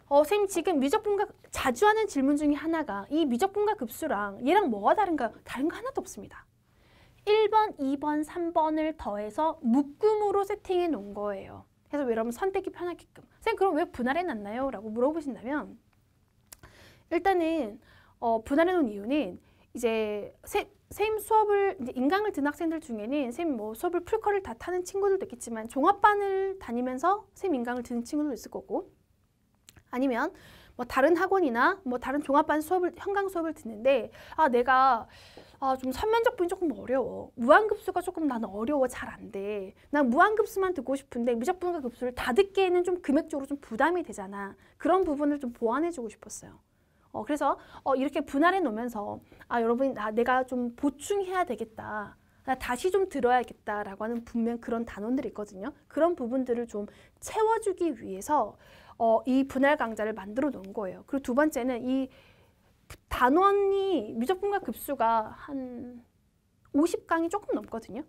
선생님 지금 미적분과 자주 하는 질문 중에 하나가 이 미적분과 급수랑 얘랑 뭐가 다른가요? 다른 거 하나도 없습니다. 1번, 2번, 3번을 더해서 묶음으로 세팅해 놓은 거예요. 그래서 여러분 선택이 편하게끔. 선생님 그럼 왜 분할해 놨나요? 라고 물어보신다면 일단은 분할해 놓은 이유는 이제 선생님 수업을 이제 인강을 듣는 학생들 중에는 선생님 뭐 수업을 풀커를 다 타는 친구들도 있겠지만 종합반을 다니면서 선생님 인강을 듣는 친구들도 있을 거고, 아니면 뭐 다른 학원이나 뭐 다른 종합반 수업을 현강 수업을 듣는데 내가 좀 선면적 분이 조금 어려워. 무한급수가 조금 나는 어려워. 잘 안 돼. 난 무한급수만 듣고 싶은데 무적분과 급수를 다 듣기에는 좀 금액적으로 좀 부담이 되잖아. 그런 부분을 좀 보완해주고 싶었어요. 그래서 이렇게 분할해 놓으면서 여러분 내가 좀 보충해야 되겠다. 나 다시 좀 들어야겠다라고 하는 분명 그런 단원들이 있거든요. 그런 부분들을 좀 채워주기 위해서 이 분할 강좌를 만들어 놓은 거예요. 그리고 두 번째는 이 단원이 미적분과 급수가 한 50강이 조금 넘거든요.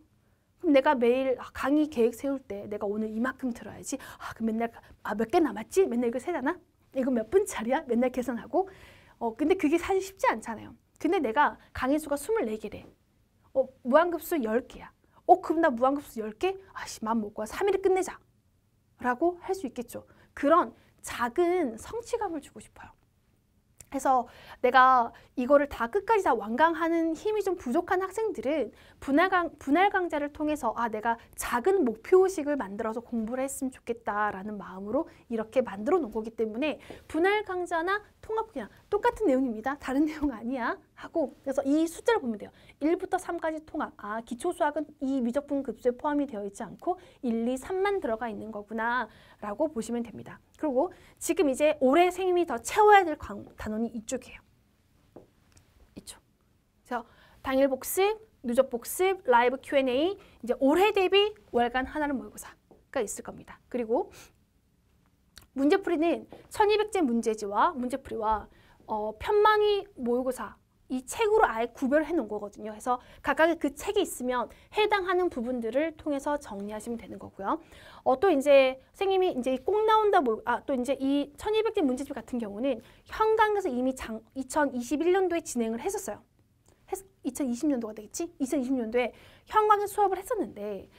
그럼 내가 매일 강의 계획 세울 때 내가 오늘 이만큼 들어야지. 그럼 맨날 몇 개 남았지? 맨날 이거 세잖아? 이거 몇 분짜리야? 맨날 계산하고. 근데 그게 사실 쉽지 않잖아요. 근데 내가 강의 수가 24개래. 무한급수 10개야. 그럼 나 무한급수 10개? 마음 먹고 3일에 끝내자. 라고 할 수 있겠죠. 그런 작은 성취감을 주고 싶어요. 그래서 내가 이거를 다 끝까지 다 완강하는 힘이 좀 부족한 학생들은 분할 강좌를 통해서 내가 작은 목표의식을 만들어서 공부를 했으면 좋겠다라는 마음으로 이렇게 만들어 놓은 거기 때문에 분할 강좌나 통합 그냥 똑같은 내용입니다. 다른 내용 아니야 하고, 그래서 이 숫자를 보면 돼요. 1부터 3까지 통합. 기초수학은 이 미적분 급수에 포함이 되어 있지 않고 1, 2, 3만 들어가 있는 거구나 라고 보시면 됩니다. 그리고 지금 이제 올해 선생님이 더 채워야 될 단원이 이쪽이에요. 이쪽. 그래서 당일 복습, 누적 복습, 라이브 Q&A, 이제 올해 대비 월간 하나는 모의고사가 있을 겁니다. 그리고 문제풀이는 1200제 문제지와 문제풀이와 편망이 모의고사 이 책으로 아예 구별해 놓은 거거든요. 그래서 각각의 그 책이 있으면 해당하는 부분들을 통해서 정리하시면 되는 거고요. 또 이제 선생님이 이제 꼭 나온다 또 이제 이 1200제 문제집 같은 경우는 현강에서 이미 2021년도에 진행을 했었어요. 2020년도가 되겠지? 2020년도에 현강에서 수업을 했었는데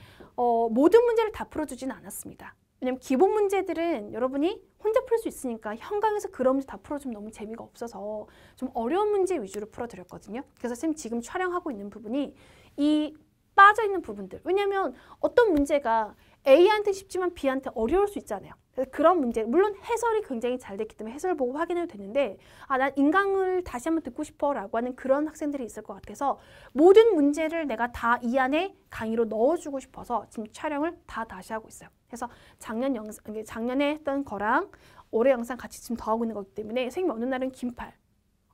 모든 문제를 다 풀어주지는 않았습니다. 왜냐면 기본 문제들은 여러분이 혼자 풀 수 있으니까 현강에서 그런 문제 다 풀어주면 너무 재미가 없어서 좀 어려운 문제 위주로 풀어드렸거든요. 그래서 선생님 지금 촬영하고 있는 부분이 이 빠져있는 부분들. 왜냐면 어떤 문제가 A한테 쉽지만 B한테 어려울 수 있잖아요. 그래서 그런 문제, 물론 해설이 굉장히 잘 됐기 때문에 해설을 보고 확인해도 되는데 난 인강을 다시 한번 듣고 싶어 라고 하는 그런 학생들이 있을 것 같아서 모든 문제를 내가 다 이 안에 강의로 넣어주고 싶어서 지금 촬영을 다 다시 하고 있어요. 그래서 작년에 했던 거랑 올해 영상 같이 지금 더 하고 있는 거기 때문에 선생님 어느 날은 긴팔,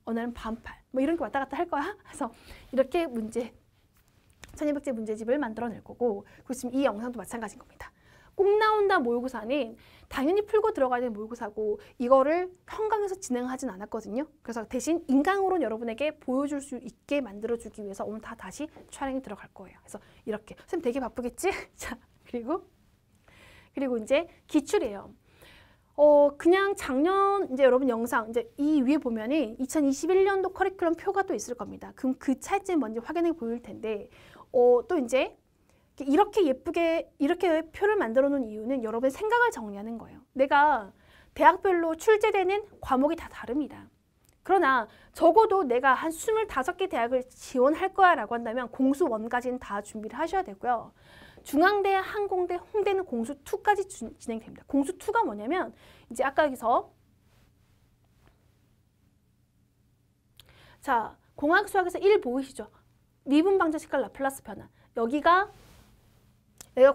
어느 날은 반팔 뭐 이런 게 왔다 갔다 할 거야. 그래서 이렇게 1200제 문제집을 만들어낼 거고, 그리고 지금 이 영상도 마찬가지인 겁니다. 꼭 나온다 모의고사는 당연히 풀고 들어가야 되는 모의고사고 이거를 현강에서 진행하진 않았거든요. 그래서 대신 인강으로 여러분에게 보여줄 수 있게 만들어주기 위해서 오늘 다시 촬영이 들어갈 거예요. 그래서 이렇게 선생님 되게 바쁘겠지? 자, 그리고 이제 기출이에요. 그냥 작년 이제 여러분 영상 이제 이 위에 보면은 2021년도 커리큘럼 표가 또 있을 겁니다. 그럼 그 차이점 먼저 확인해 보일 텐데 또 이제 이렇게 예쁘게 이렇게 표를 만들어 놓은 이유는 여러분의 생각을 정리하는 거예요. 내가 대학별로 출제되는 과목이 다 다릅니다. 그러나 적어도 내가 한 25개 대학을 지원할 거야 라고 한다면 공수 1까지는 다 준비를 하셔야 되고요. 중앙대, 항공대, 홍대는 공수 2까지 진행됩니다. 공수 2가 뭐냐면 이제 아까 여기서 자 공학수학에서 1 보이시죠? 미분 방정 식할 라플라스 변화. 여기가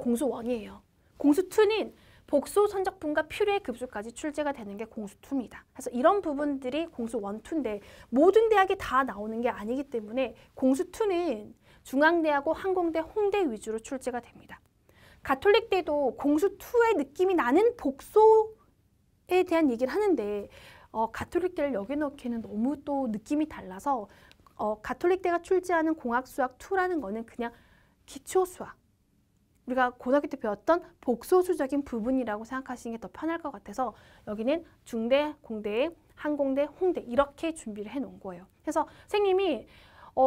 공수 1이에요. 공수 2는 복소, 선적분과 필요의 급수까지 출제가 되는 게 공수 2입니다. 그래서 이런 부분들이 공수 1, 2인데 모든 대학이 다 나오는 게 아니기 때문에 공수 2는 중앙대하고 항공대, 홍대 위주로 출제가 됩니다. 가톨릭대도 공수 2의 느낌이 나는 복소에 대한 얘기를 하는데 가톨릭대를 여기 넣기에는 너무 또 느낌이 달라서 가톨릭대가 출제하는 공학수학 2라는 거는 그냥 기초수학, 우리가 고등학교 때 배웠던 복소수적인 부분이라고 생각하시는 게 더 편할 것 같아서 여기는 중대, 공대, 항공대, 홍대 이렇게 준비를 해놓은 거예요. 그래서 선생님이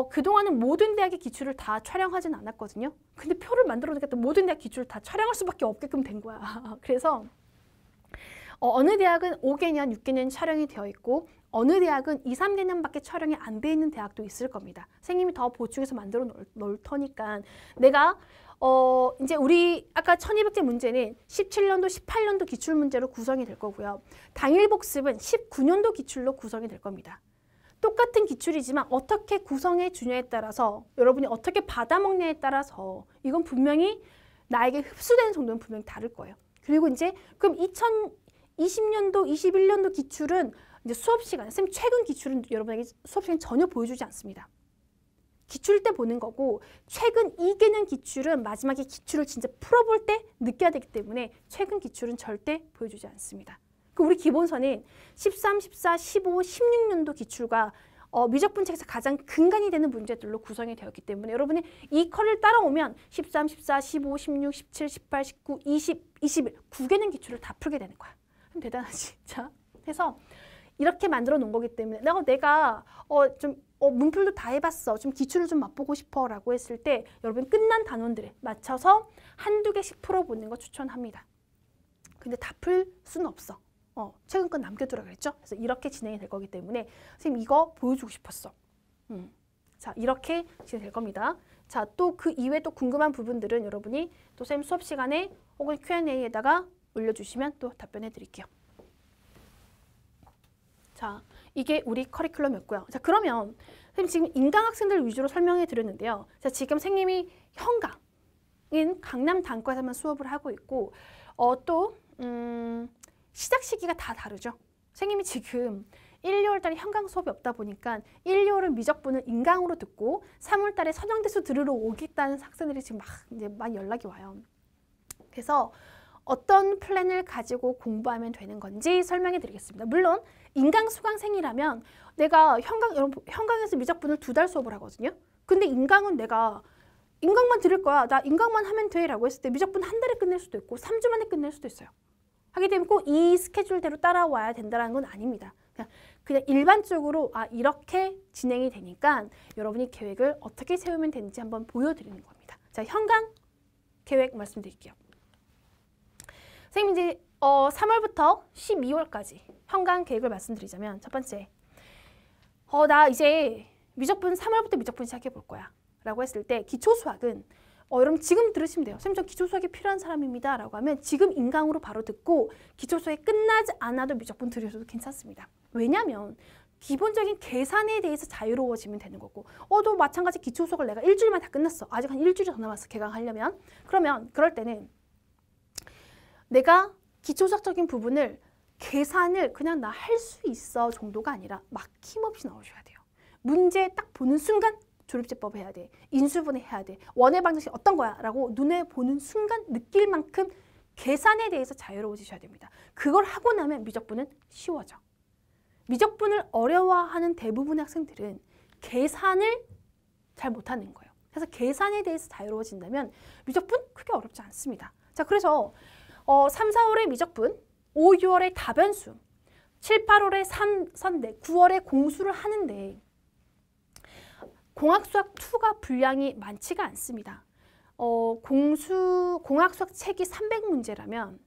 그동안은 모든 대학의 기출을 다 촬영하진 않았거든요. 근데 표를 만들어 놓으니까 또 모든 대학 기출을 다 촬영할 수밖에 없게끔 된 거야. 그래서 어느 대학은 5개년, 6개년 촬영이 되어 있고 어느 대학은 2, 3개년밖에 촬영이 안 돼 있는 대학도 있을 겁니다. 선생님이 더 보충해서 만들어 놓을 터니까 내가 이제 우리 아까 1200제 문제는 17년도, 18년도 기출 문제로 구성이 될 거고요. 당일 복습은 19년도 기출로 구성이 될 겁니다. 똑같은 기출이지만 어떻게 구성해 주냐에 따라서 여러분이 어떻게 받아먹냐에 따라서 이건 분명히 나에게 흡수되는 정도는 분명히 다를 거예요. 그리고 이제 그럼 2020년도, 21년도 기출은 이제 수업 시간에 선생님 최근 기출은 여러분에게 수업 시간에 전혀 보여주지 않습니다. 기출 때 보는 거고 최근 2개년 기출은 마지막에 기출을 진짜 풀어볼 때 느껴야 되기 때문에 최근 기출은 절대 보여주지 않습니다. 우리 기본서는 13, 14, 15, 16년도 기출과 미적분책에서 가장 근간이 되는 문제들로 구성이 되었기 때문에 여러분이 이 컬을 따라오면 13, 14, 15, 16, 17, 18, 19, 20, 21 9개년 기출을 다 풀게 되는 거야. 대단하지 진짜. 그래서 이렇게 만들어 놓은 거기 때문에 내가 문풀도 다 해봤어. 좀 기출을 좀 맛보고 싶어 라고 했을 때 여러분 끝난 단원들에 맞춰서 한두 개씩 풀어보는 거 추천합니다. 근데 다 풀 수는 없어. 최근 건 남겨두라 그랬죠? 그래서 이렇게 진행이 될 거기 때문에 선생님 이거 보여주고 싶었어. 자, 이렇게 진행될 겁니다. 자, 또 그 이외에 또 궁금한 부분들은 여러분이 또 선생님 수업 시간에 혹은 Q&A에다가 올려주시면 또 답변해 드릴게요. 자, 이게 우리 커리큘럼이었고요. 자, 그러면 선생님 지금 인강학생들 위주로 설명해 드렸는데요. 자, 지금 선생님이 현강인 강남 단과에서만 수업을 하고 있고 시작 시기가 다 다르죠. 선생님이 지금 1, 2월 달에 현강 수업이 없다 보니까 1, 2월은 미적분을 인강으로 듣고 3월 달에 선형대수 들으러 오겠다는 학생들이 지금 이제 많이 연락이 와요. 그래서 어떤 플랜을 가지고 공부하면 되는 건지 설명해 드리겠습니다. 물론 인강 수강생이라면 내가 현강에서 미적분을 2달 수업을 하거든요. 근데 인강은 내가 인강만 들을 거야. 나 인강만 하면 돼 라고 했을 때 미적분 한 달에 끝낼 수도 있고 3주 만에 끝낼 수도 있어요. 하기 때문에 꼭 이 스케줄대로 따라와야 된다는 건 아닙니다. 그냥 일반적으로 이렇게 진행이 되니까 여러분이 계획을 어떻게 세우면 되는지 한번 보여드리는 겁니다. 자, 현강 계획 말씀드릴게요. 선생님 이제 3월부터 12월까지 현강 계획을 말씀드리자면 첫 번째, 나 이제 미적분 3월부터 미적분 시작해 볼 거야 라고 했을 때 기초수학은 여러분 지금 들으시면 돼요. 선생님 저 기초수학이 필요한 사람입니다 라고 하면 지금 인강으로 바로 듣고 기초수학이 끝나지 않아도 미적분 들으셔도 괜찮습니다. 왜냐하면 기본적인 계산에 대해서 자유로워지면 되는 거고 또 마찬가지 기초수학을 내가 일주일만 다 끝났어. 아직 한 일주일이 더 남았어. 개강하려면. 그러면 그럴 때는 내가 기초수학적인 부분을 계산을 그냥 나 할 수 있어 정도가 아니라 막힘없이 나오셔야 돼요. 문제 딱 보는 순간 조립제법 해야 돼. 인수분해 해야 돼. 원의 방정식 어떤 거야? 라고 눈에 보는 순간 느낄 만큼 계산에 대해서 자유로워지셔야 됩니다. 그걸 하고 나면 미적분은 쉬워져. 미적분을 어려워하는 대부분의 학생들은 계산을 잘 못하는 거예요. 그래서 계산에 대해서 자유로워진다면 미적분 크게 어렵지 않습니다. 자, 그래서 3, 4월에 미적분, 5, 6월에 다변수, 7, 8월에 선대, 9월에 공수를 하는데 공학수학 2가 분량이 많지가 않습니다. 공학수학 책이 300문제라면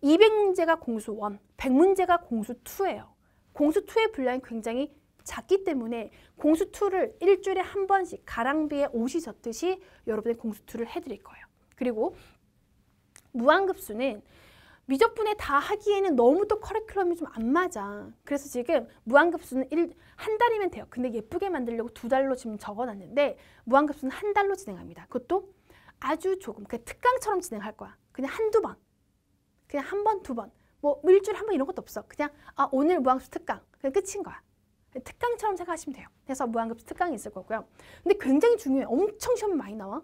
200문제가 공수 1, 100문제가 공수 2예요. 공수 2의 분량이 굉장히 작기 때문에 공수 2를 일주일에 한 번씩 가랑비에 옷이 젖듯이 여러분의 공수 2를 해드릴 거예요. 그리고 무한급수는 미적분에 다 하기에는 너무 또 커리큘럼이 좀 안 맞아. 그래서 지금 무한급수는 한 달이면 돼요. 근데 예쁘게 만들려고 2달로 지금 적어놨는데 무한급수는 한 달로 진행합니다. 그것도 아주 조금, 그냥 특강처럼 진행할 거야. 그냥 한두 번. 그냥 한 번, 두 번. 뭐 일주일에 한 번 이런 것도 없어. 그냥 오늘 무한급수 특강. 그냥 끝인 거야. 특강처럼 생각하시면 돼요. 그래서 무한급수 특강이 있을 거고요. 근데 굉장히 중요해요. 엄청 시험 많이 나와.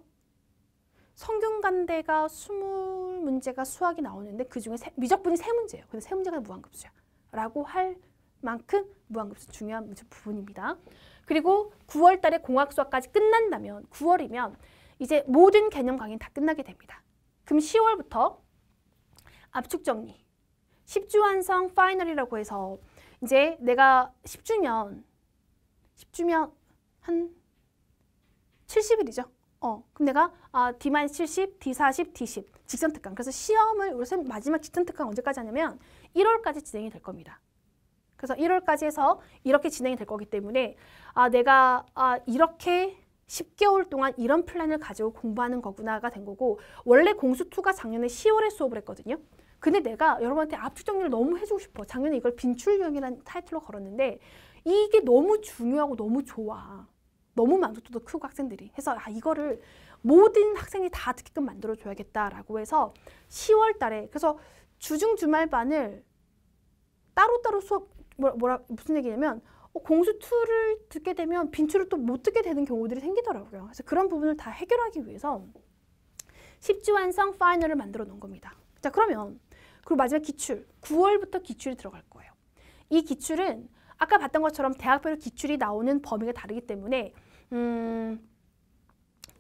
성균관대가 20문제가 수학이 나오는데 그중에 미적분이 3문제예요. 근데 3문제가 무한급수야. 라고 할 만큼 무한급수 중요한 부분입니다. 그리고 9월 달에 공학수학까지 끝난다면 9월이면 이제 모든 개념 강의는 다 끝나게 됩니다. 그럼 10월부터 압축정리, 10주 완성 파이널이라고 해서 이제 내가 10주면 한 70일이죠. 그럼 내가 D-70, D40, D10 직선 특강. 그래서 시험을 우리 마지막 직선 특강 언제까지 하냐면 1월까지 진행이 될 겁니다. 그래서 1월까지 해서 이렇게 진행이 될 거기 때문에 내가 이렇게 10개월 동안 이런 플랜을 가지고 공부하는 거구나가 된 거고, 원래 공수2가 작년에 10월에 수업을 했거든요. 근데 내가 여러분한테 압축 정리를 너무 해주고 싶어. 작년에 이걸 빈출 유형이라는 타이틀로 걸었는데 이게 너무 중요하고 너무 좋아. 너무 만족도도 크고 학생들이. 해서 이거를 모든 학생이 다 듣게끔 만들어줘야겠다라고 해서 10월 달에, 그래서 주중 주말반을 따로따로 수업, 무슨 얘기냐면 공수2를 듣게 되면 빈출을 또 못 듣게 되는 경우들이 생기더라고요. 그래서 그런 부분을 다 해결하기 위해서 10주 완성 파이널을 만들어 놓은 겁니다. 자, 그러면 그리고 마지막 기출, 9월부터 기출이 들어갈 거예요. 이 기출은 아까 봤던 것처럼 대학별로 기출이 나오는 범위가 다르기 때문에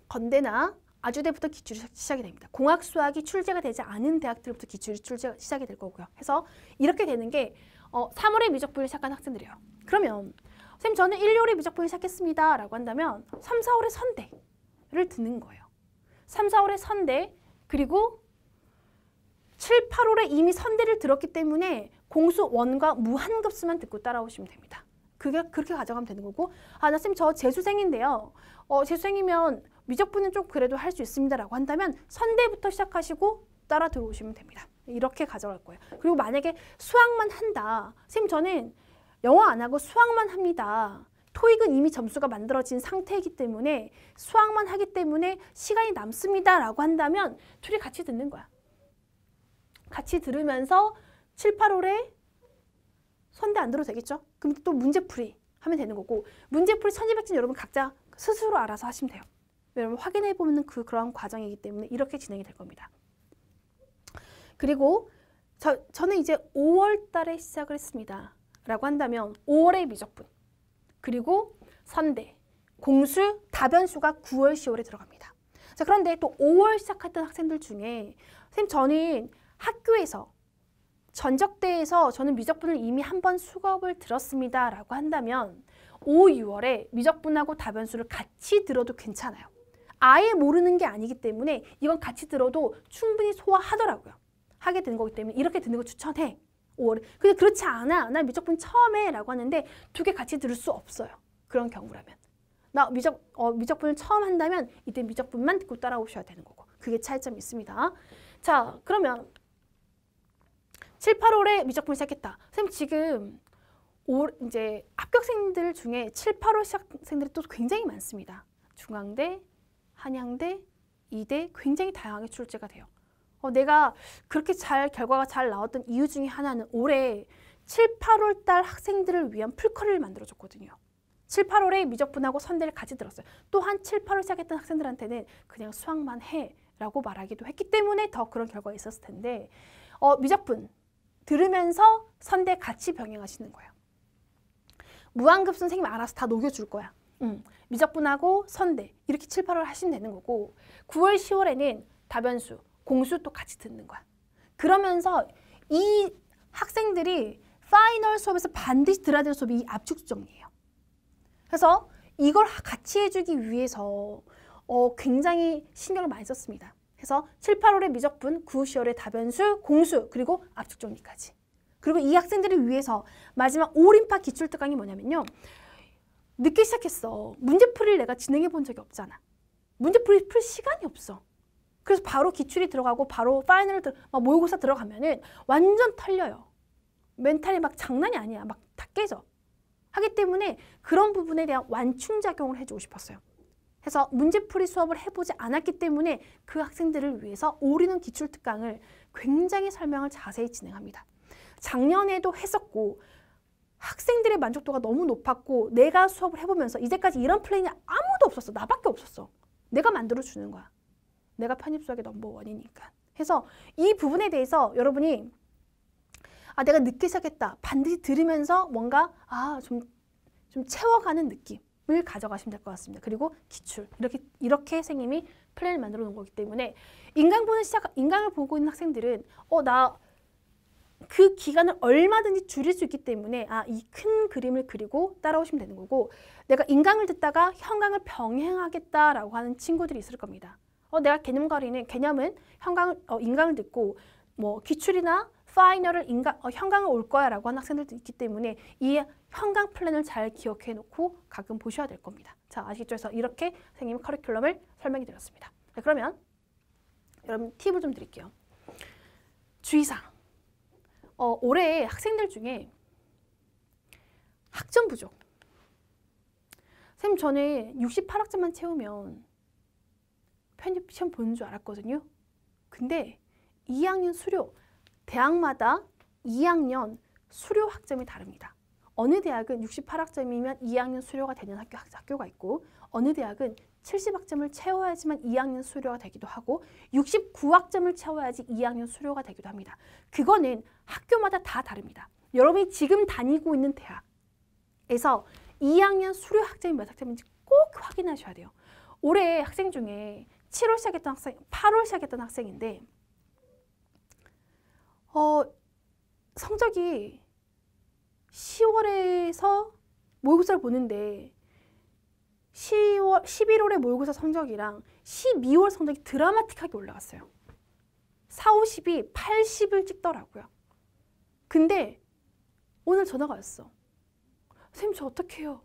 건대나 아주대부터 기출이 시작이 됩니다. 공학 수학이 출제가 되지 않은 대학들부터 기출이 시작이 될 거고요. 그래서 이렇게 되는 게 3월에 미적분을 시작한 학생들이에요. 그러면 선생님 저는 1, 2월에 미적분을 시작했습니다 라고 한다면 3, 4월에 선대를 듣는 거예요. 3, 4월에 선대, 그리고 7, 8월에 이미 선대를 들었기 때문에 공수 1과 무한급수만 듣고 따라오시면 됩니다. 그렇게 가져가면 되는 거고, 나 선생님 저 재수생인데요. 재수생이면 미적분은 좀 그래도 할 수 있습니다 라고 한다면 선대부터 시작하시고 따라 들어오시면 됩니다. 이렇게 가져갈 거예요. 그리고 만약에 수학만 한다. 선생님 저는 영어 안 하고 수학만 합니다. 토익은 이미 점수가 만들어진 상태이기 때문에 수학만 하기 때문에 시간이 남습니다 라고 한다면 둘이 같이 듣는 거야. 같이 들으면서 7, 8월에 선대 안 들어도 되겠죠? 그럼 또 문제풀이 하면 되는 거고, 문제풀이 천지백진 여러분 각자 스스로 알아서 하시면 돼요. 여러분 확인해 보는 그런 과정이기 때문에 이렇게 진행이 될 겁니다. 그리고 저는 이제 5월 달에 시작을 했습니다 라고 한다면 5월에 미적분, 그리고 선대, 공수, 다변수가 9월, 10월에 들어갑니다. 자, 그런데 또 5월 시작했던 학생들 중에 선생님 저는 학교에서 전적대에서 저는 미적분을 이미 한 번 수업을 들었습니다 라고 한다면 5, 6월에 미적분하고 다변수를 같이 들어도 괜찮아요. 아예 모르는 게 아니기 때문에 이건 같이 들어도 충분히 소화하더라고요. 하게 되는 거기 때문에 이렇게 듣는 거 추천해. 5월에. 근데 그렇지 않아. 난 미적분 처음 해 라고 하는데 두 개 같이 들을 수 없어요. 그런 경우라면. 나 미적분을 처음 한다면 이때 미적분만 듣고 따라오셔야 되는 거고. 그게 차이점이 있습니다. 자, 그러면 7, 8월에 미적분을 시작했다. 선생님 지금 이제 합격생들 중에 7, 8월 시작생들이 또 굉장히 많습니다. 중앙대, 한양대, 이대 굉장히 다양하게 출제가 돼요. 내가 그렇게 결과가 잘 나왔던 이유 중에 하나는 올해 7, 8월 달 학생들을 위한 풀커리를 만들어줬거든요. 7, 8월에 미적분하고 선대를 같이 들었어요. 또한 7, 8월 시작했던 학생들한테는 그냥 수학만 해 라고 말하기도 했기 때문에 더 그런 결과가 있었을 텐데 미적분 들으면서 선대 같이 병행하시는 거예요. 무한급 선생님 알아서 다 녹여줄 거야. 미적분하고 선대 이렇게 7, 8월 하시면 되는 거고 9월, 10월에는 다변수, 공수 또 같이 듣는 거야. 그러면서 이 학생들이 파이널 수업에서 반드시 들어야 되는 수업이 이 압축 정리예요. 그래서 이걸 같이 해주기 위해서 굉장히 신경을 많이 썼습니다. 그래서 7, 8월에 미적분, 9, 10월에 다변수, 공수, 그리고 압축 정리까지. 그리고 이 학생들을 위해서 마지막 올인파 기출특강이 뭐냐면요. 늦게 시작했어. 문제풀이를 내가 진행해 본 적이 없잖아. 문제풀이 풀 시간이 없어. 그래서 바로 기출이 들어가고 바로 파이널 모의고사 들어가면은 완전 털려요. 멘탈이 막 장난이 아니야. 막 다 깨져. 하기 때문에 그런 부분에 대한 완충작용을 해주고 싶었어요. 그래서 문제풀이 수업을 해보지 않았기 때문에 그 학생들을 위해서 올인원 기출특강을 굉장히 설명을 자세히 진행합니다. 작년에도 했었고 학생들의 만족도가 너무 높았고 내가 수업을 해보면서 이제까지 이런 플랜이 아무도 없었어. 나밖에 없었어. 내가 만들어주는 거야. 내가 편입수학의 넘버원이니까. 그래서 이 부분에 대해서 여러분이 내가 늦게 시작했다. 반드시 들으면서 뭔가 좀 채워가는 느낌을 가져가시면 될 것 같습니다. 그리고 기출. 이렇게 선생님이 플랜을 만들어 놓은 거기 때문에 인강을 보고 있는 학생들은 나 그 기간을 얼마든지 줄일 수 있기 때문에 이 큰 그림을 그리고 따라오시면 되는 거고 내가 인강을 듣다가 현강을 병행하겠다라고 하는 친구들이 있을 겁니다. 내가 개념은 인강을 듣고 뭐 기출이나 파이널을 현강을 올 거야 라고 하는 학생들도 있기 때문에 이 현강 플랜을 잘 기억해 놓고 가끔 보셔야 될 겁니다. 자, 아시겠죠? 그래서 이렇게 선생님이 커리큘럼을 설명해 드렸습니다. 자, 그러면 여러분 팁을 좀 드릴게요. 주의사항. 올해 학생들 중에 학점 부족. 선생님 저는 68학점만 채우면 편입 시험 보는 줄 알았거든요. 근데 2학년 수료, 대학마다 2학년 수료 학점이 다릅니다. 어느 대학은 68학점이면 2학년 수료가 되는 학교가 있고 어느 대학은 70학점을 채워야지만 2학년 수료가 되기도 하고 69학점을 채워야지 2학년 수료가 되기도 합니다. 그거는 학교마다 다 다릅니다. 여러분이 지금 다니고 있는 대학에서 2학년 수료 학점이 몇 학점인지 꼭 확인하셔야 돼요. 올해 학생 중에 7월 시작했던 학생, 8월 시작했던 학생인데 성적이 10월에서 모의고사를 보는데 11월에 모의고사 성적이랑 12월 성적이 드라마틱하게 올라갔어요. 4, 50이 80을 찍더라고요. 근데 오늘 전화가 왔어. 선생님 저 어떡해요?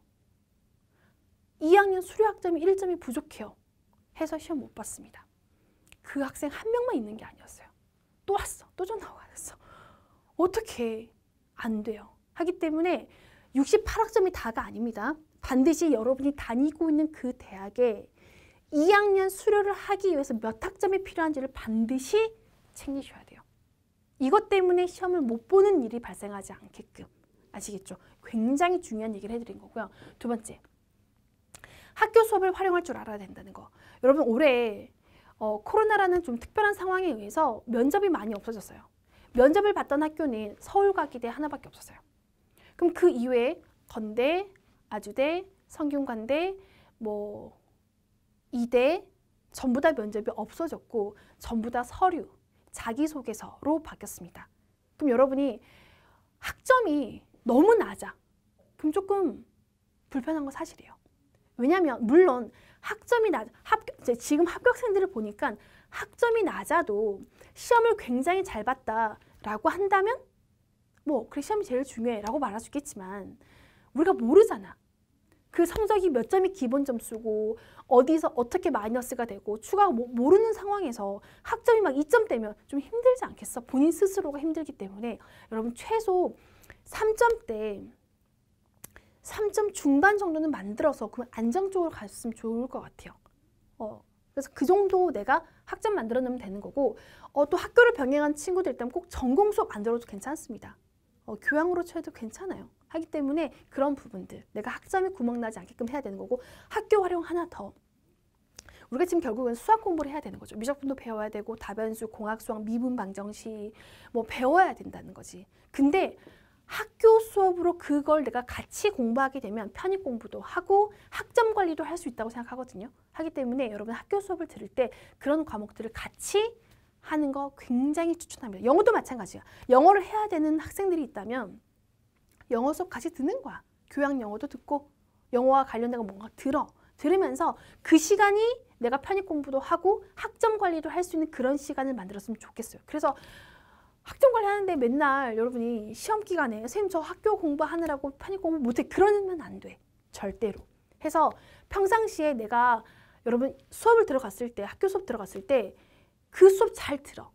2학년 수료 학점이 1점이 부족해요. 해서 시험 못 봤습니다. 그 학생 한 명만 있는 게 아니었어요. 또 왔어. 또 전화가 왔어. 어떻게 안 돼요. 하기 때문에 68학점이 다가 아닙니다. 반드시 여러분이 다니고 있는 그 대학에 2학년 수료를 하기 위해서 몇 학점이 필요한지를 반드시 챙기셔야 돼요. 이것 때문에 시험을 못 보는 일이 발생하지 않게끔. 아시겠죠? 굉장히 중요한 얘기를 해드린 거고요. 두 번째, 학교 수업을 활용할 줄 알아야 된다는 거. 여러분 올해 코로나라는 좀 특별한 상황에 의해서 면접이 많이 없어졌어요. 면접을 봤던 학교는 서울과기대 하나밖에 없었어요. 그럼 그 이외에 건대, 아주대, 성균관대, 뭐 이대 전부 다 면접이 없어졌고 전부 다 서류, 자기소개서로 바뀌었습니다. 그럼 여러분이 학점이 너무 낮아. 그럼 조금 불편한 건 사실이에요. 왜냐하면 물론 학점이 지금 합격생들을 보니까 학점이 낮아도 시험을 굉장히 잘 봤다라고 한다면 뭐 그래 시험이 제일 중요해라고 말할 수 있겠지만 우리가 모르잖아. 그 성적이 몇 점이 기본 점수고 어디서 어떻게 마이너스가 되고 추가가 모르는 상황에서 학점이 막 2점대면 좀 힘들지 않겠어? 본인 스스로가 힘들기 때문에 여러분 최소 3점대 3점 중반 정도는 만들어서 그럼 안정적으로 갔으면 좋을 것 같아요. 그래서 그 정도 내가 학점 만들어 놓으면 되는 거고 또 학교를 병행한 친구들 있다면 꼭 전공 수업 안 들어도 괜찮습니다. 교양으로 쳐도 괜찮아요. 하기 때문에 그런 부분들 내가 학점에 구멍 나지 않게끔 해야 되는 거고 학교 활용 하나 더. 우리가 지금 결국은 수학 공부를 해야 되는 거죠. 미적분도 배워야 되고 다변수, 공학수학, 미분 방정식 뭐 배워야 된다는 거지. 근데 학교 수업으로 그걸 내가 같이 공부하게 되면 편입 공부도 하고 학점 관리도 할 수 있다고 생각하거든요. 하기 때문에 여러분 학교 수업을 들을 때 그런 과목들을 같이 하는 거 굉장히 추천합니다. 영어도 마찬가지야. 영어를 해야 되는 학생들이 있다면 영어 수업 같이 듣는 거야. 교양 영어도 듣고 영어와 관련된 거 뭔가 들으면서 그 시간이 내가 편입 공부도 하고 학점 관리도 할 수 있는 그런 시간을 만들었으면 좋겠어요. 그래서 학점 관리하는데 맨날 여러분이 시험 기간에 선생님 저 학교 공부하느라고 편입 공부 못해 그러면 안 돼. 절대로. 해서 평상시에 내가 여러분 수업을 들어갔을 때 학교 수업 들어갔을 때 그 수업 잘 들어.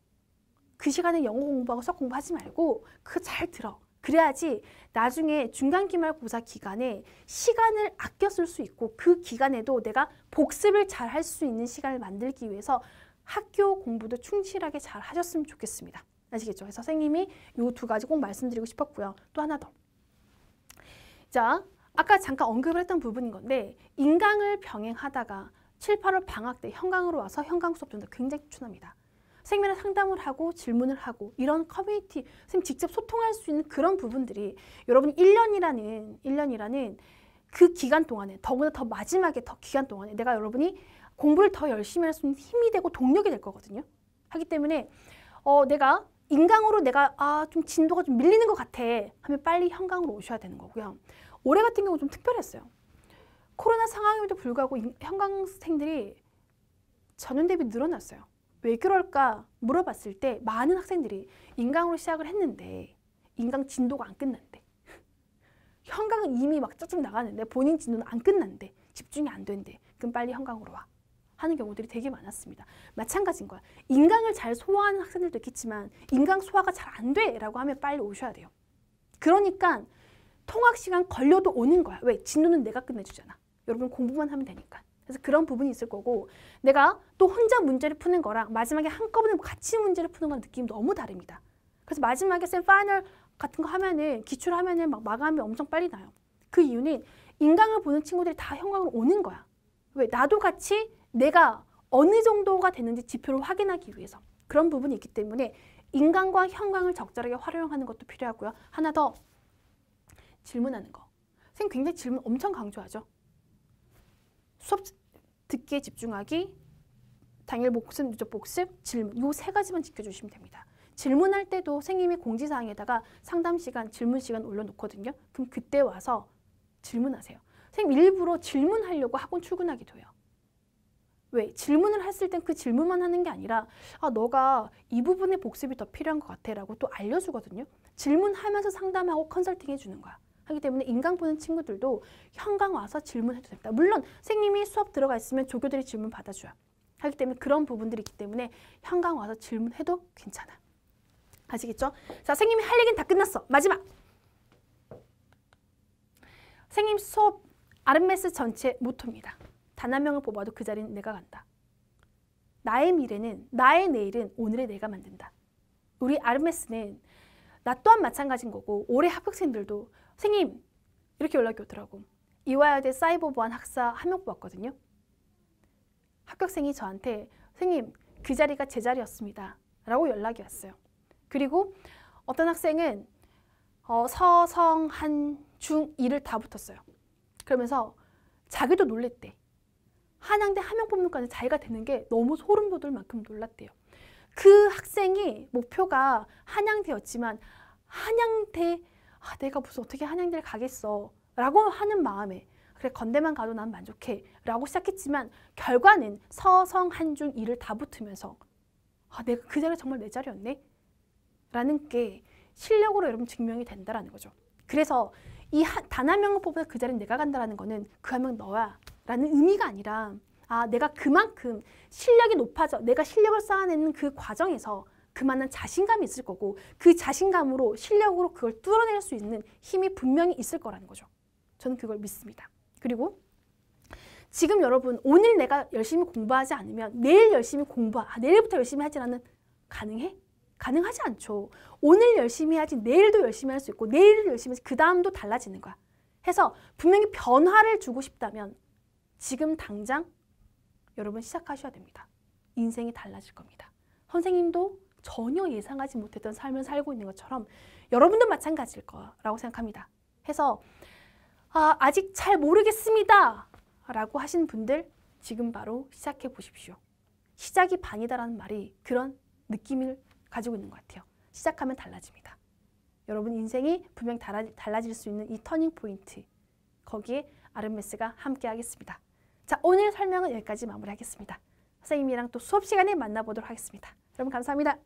그 시간에 영어 공부하고 수학 공부하지 말고 그거 잘 들어. 그래야지 나중에 중간기말고사 기간에 시간을 아껴 쓸 수 있고 그 기간에도 내가 복습을 잘 할 수 있는 시간을 만들기 위해서 학교 공부도 충실하게 잘 하셨으면 좋겠습니다. 아시겠죠? 그래서 선생님이 이 두 가지 꼭 말씀드리고 싶었고요. 또 하나 더. 자, 아까 잠깐 언급을 했던 부분인 건데 인강을 병행하다가 7, 8월 방학 때 현강으로 와서 현강 수업 듣는 거 굉장히 추천합니다. 선생님이랑 상담을 하고 질문을 하고 이런 커뮤니티, 선생님 직접 소통할 수 있는 그런 부분들이 여러분이 1년이라는 그 기간 동안에 더구나 더 마지막에 더 기간 동안에 내가 여러분이 공부를 더 열심히 할 수 있는 힘이 되고 동력이 될 거거든요. 하기 때문에 내가 인강으로 내가 좀 진도가 좀 밀리는 것 같아 하면 빨리 현강으로 오셔야 되는 거고요. 올해 같은 경우 좀 특별했어요. 코로나 상황에도 불구하고 현강생들이 전년 대비 늘어났어요. 왜 그럴까 물어봤을 때 많은 학생들이 인강으로 시작을 했는데 인강 진도가 안 끝난대. 현강은 이미 막 쭉쭉 나가는데 본인 진도는 안 끝난대. 집중이 안 된대. 그럼 빨리 현강으로 와. 하는 경우들이 되게 많았습니다. 마찬가지인 거야. 인강을 잘 소화하는 학생들도 있겠지만 인강 소화가 잘 안 돼 라고 하면 빨리 오셔야 돼요. 그러니까 통학 시간 걸려도 오는 거야. 왜? 진도는 내가 끝내주잖아. 여러분 공부만 하면 되니까. 그래서 그런 부분이 있을 거고 내가 또 혼자 문제를 푸는 거랑 마지막에 한꺼번에 같이 문제를 푸는 거랑 느낌이 너무 다릅니다. 그래서 마지막에 쌤 파이널 같은 거 하면은 기출 하면은 막 마감이 엄청 빨리 나요. 그 이유는 인강을 보는 친구들이 다 현강으로 오는 거야. 왜? 나도 같이 내가 어느 정도가 됐는지 지표를 확인하기 위해서 그런 부분이 있기 때문에 인강과 현강을 적절하게 활용하는 것도 필요하고요. 하나 더 질문하는 거. 선생님 굉장히 질문 엄청 강조하죠. 수업 듣기에 집중하기, 당일 복습, 누적 복습, 질문 요 세 가지만 지켜주시면 됩니다. 질문할 때도 선생님이 공지사항에다가 상담 시간, 질문 시간 올려놓거든요. 그럼 그때 와서 질문하세요. 선생님 일부러 질문하려고 학원 출근하기도 해요. 왜? 질문을 했을 땐 그 질문만 하는 게 아니라 너가 이 부분의 복습이 더 필요한 것 같아 라고 또 알려주거든요. 질문하면서 상담하고 컨설팅 해주는 거야. 하기 때문에 인강 보는 친구들도 현강 와서 질문해도 됩니다. 물론 선생님이 수업 들어가 있으면 조교들이 질문 받아줘요. 하기 때문에 그런 부분들이 있기 때문에 현강 와서 질문해도 괜찮아. 아시겠죠? 자, 선생님이 할 얘기는 다 끝났어. 마지막! 선생님 수업 아르메스 전체 모토입니다. 단 한 명을 뽑아도 그 자리는 내가 간다. 나의 미래는, 나의 내일은 오늘의 내가 만든다. 우리 아르메스는 나 또한 마찬가지인 거고 올해 합격생들도 선생님 이렇게 연락이 오더라고. 이화여대 사이버 보안 학사 한 명 뽑았거든요. 합격생이 저한테 선생님 그 자리가 제 자리였습니다 라고 연락이 왔어요. 그리고 어떤 학생은 서성, 한, 중, 이를 다 붙었어요. 그러면서 자기도 놀랬대. 한양대 한 명 뽑는 거는 자기가 되는 게 너무 소름 돋을 만큼 놀랐대요. 그 학생이 목표가 한양대였지만 한양대, 내가 무슨 어떻게 한양대를 가겠어 라고 하는 마음에 그래 건대만 가도 난 만족해 라고 시작했지만 결과는 서성, 한중, 이를 다 붙으면서 내가 그 자리가 정말 내 자리였네 라는 게 실력으로 여러분 증명이 된다라는 거죠. 그래서 이 단 한 명을 뽑아서 그 자리는 내가 간다라는 거는 그 한 명 너야 라는 의미가 아니라 내가 그만큼 실력이 높아져 내가 실력을 쌓아내는 그 과정에서 그만한 자신감이 있을 거고 그 자신감으로 실력으로 그걸 뚫어낼 수 있는 힘이 분명히 있을 거라는 거죠. 저는 그걸 믿습니다. 그리고 지금 여러분 오늘 내가 열심히 공부하지 않으면 내일 열심히 내일부터 열심히 하지 않으면 가능해? 가능하지 않죠. 오늘 열심히 해야지 내일도 열심히 할 수 있고 내일도 열심히 해야지 그 다음도 달라지는 거야. 해서 분명히 변화를 주고 싶다면 지금 당장 여러분 시작하셔야 됩니다. 인생이 달라질 겁니다. 선생님도 전혀 예상하지 못했던 삶을 살고 있는 것처럼 여러분도 마찬가지일 거라고 생각합니다. 해서 아직 잘 모르겠습니다 라고 하신 분들 지금 바로 시작해 보십시오. 시작이 반이다라는 말이 그런 느낌을 가지고 있는 것 같아요. 시작하면 달라집니다. 여러분 인생이 분명히 달라질 수 있는 이 터닝 포인트 거기에 아르메스가 함께 하겠습니다. 자, 오늘 설명은 여기까지 마무리하겠습니다. 선생님이랑 또 수업 시간에 만나보도록 하겠습니다. 여러분 감사합니다.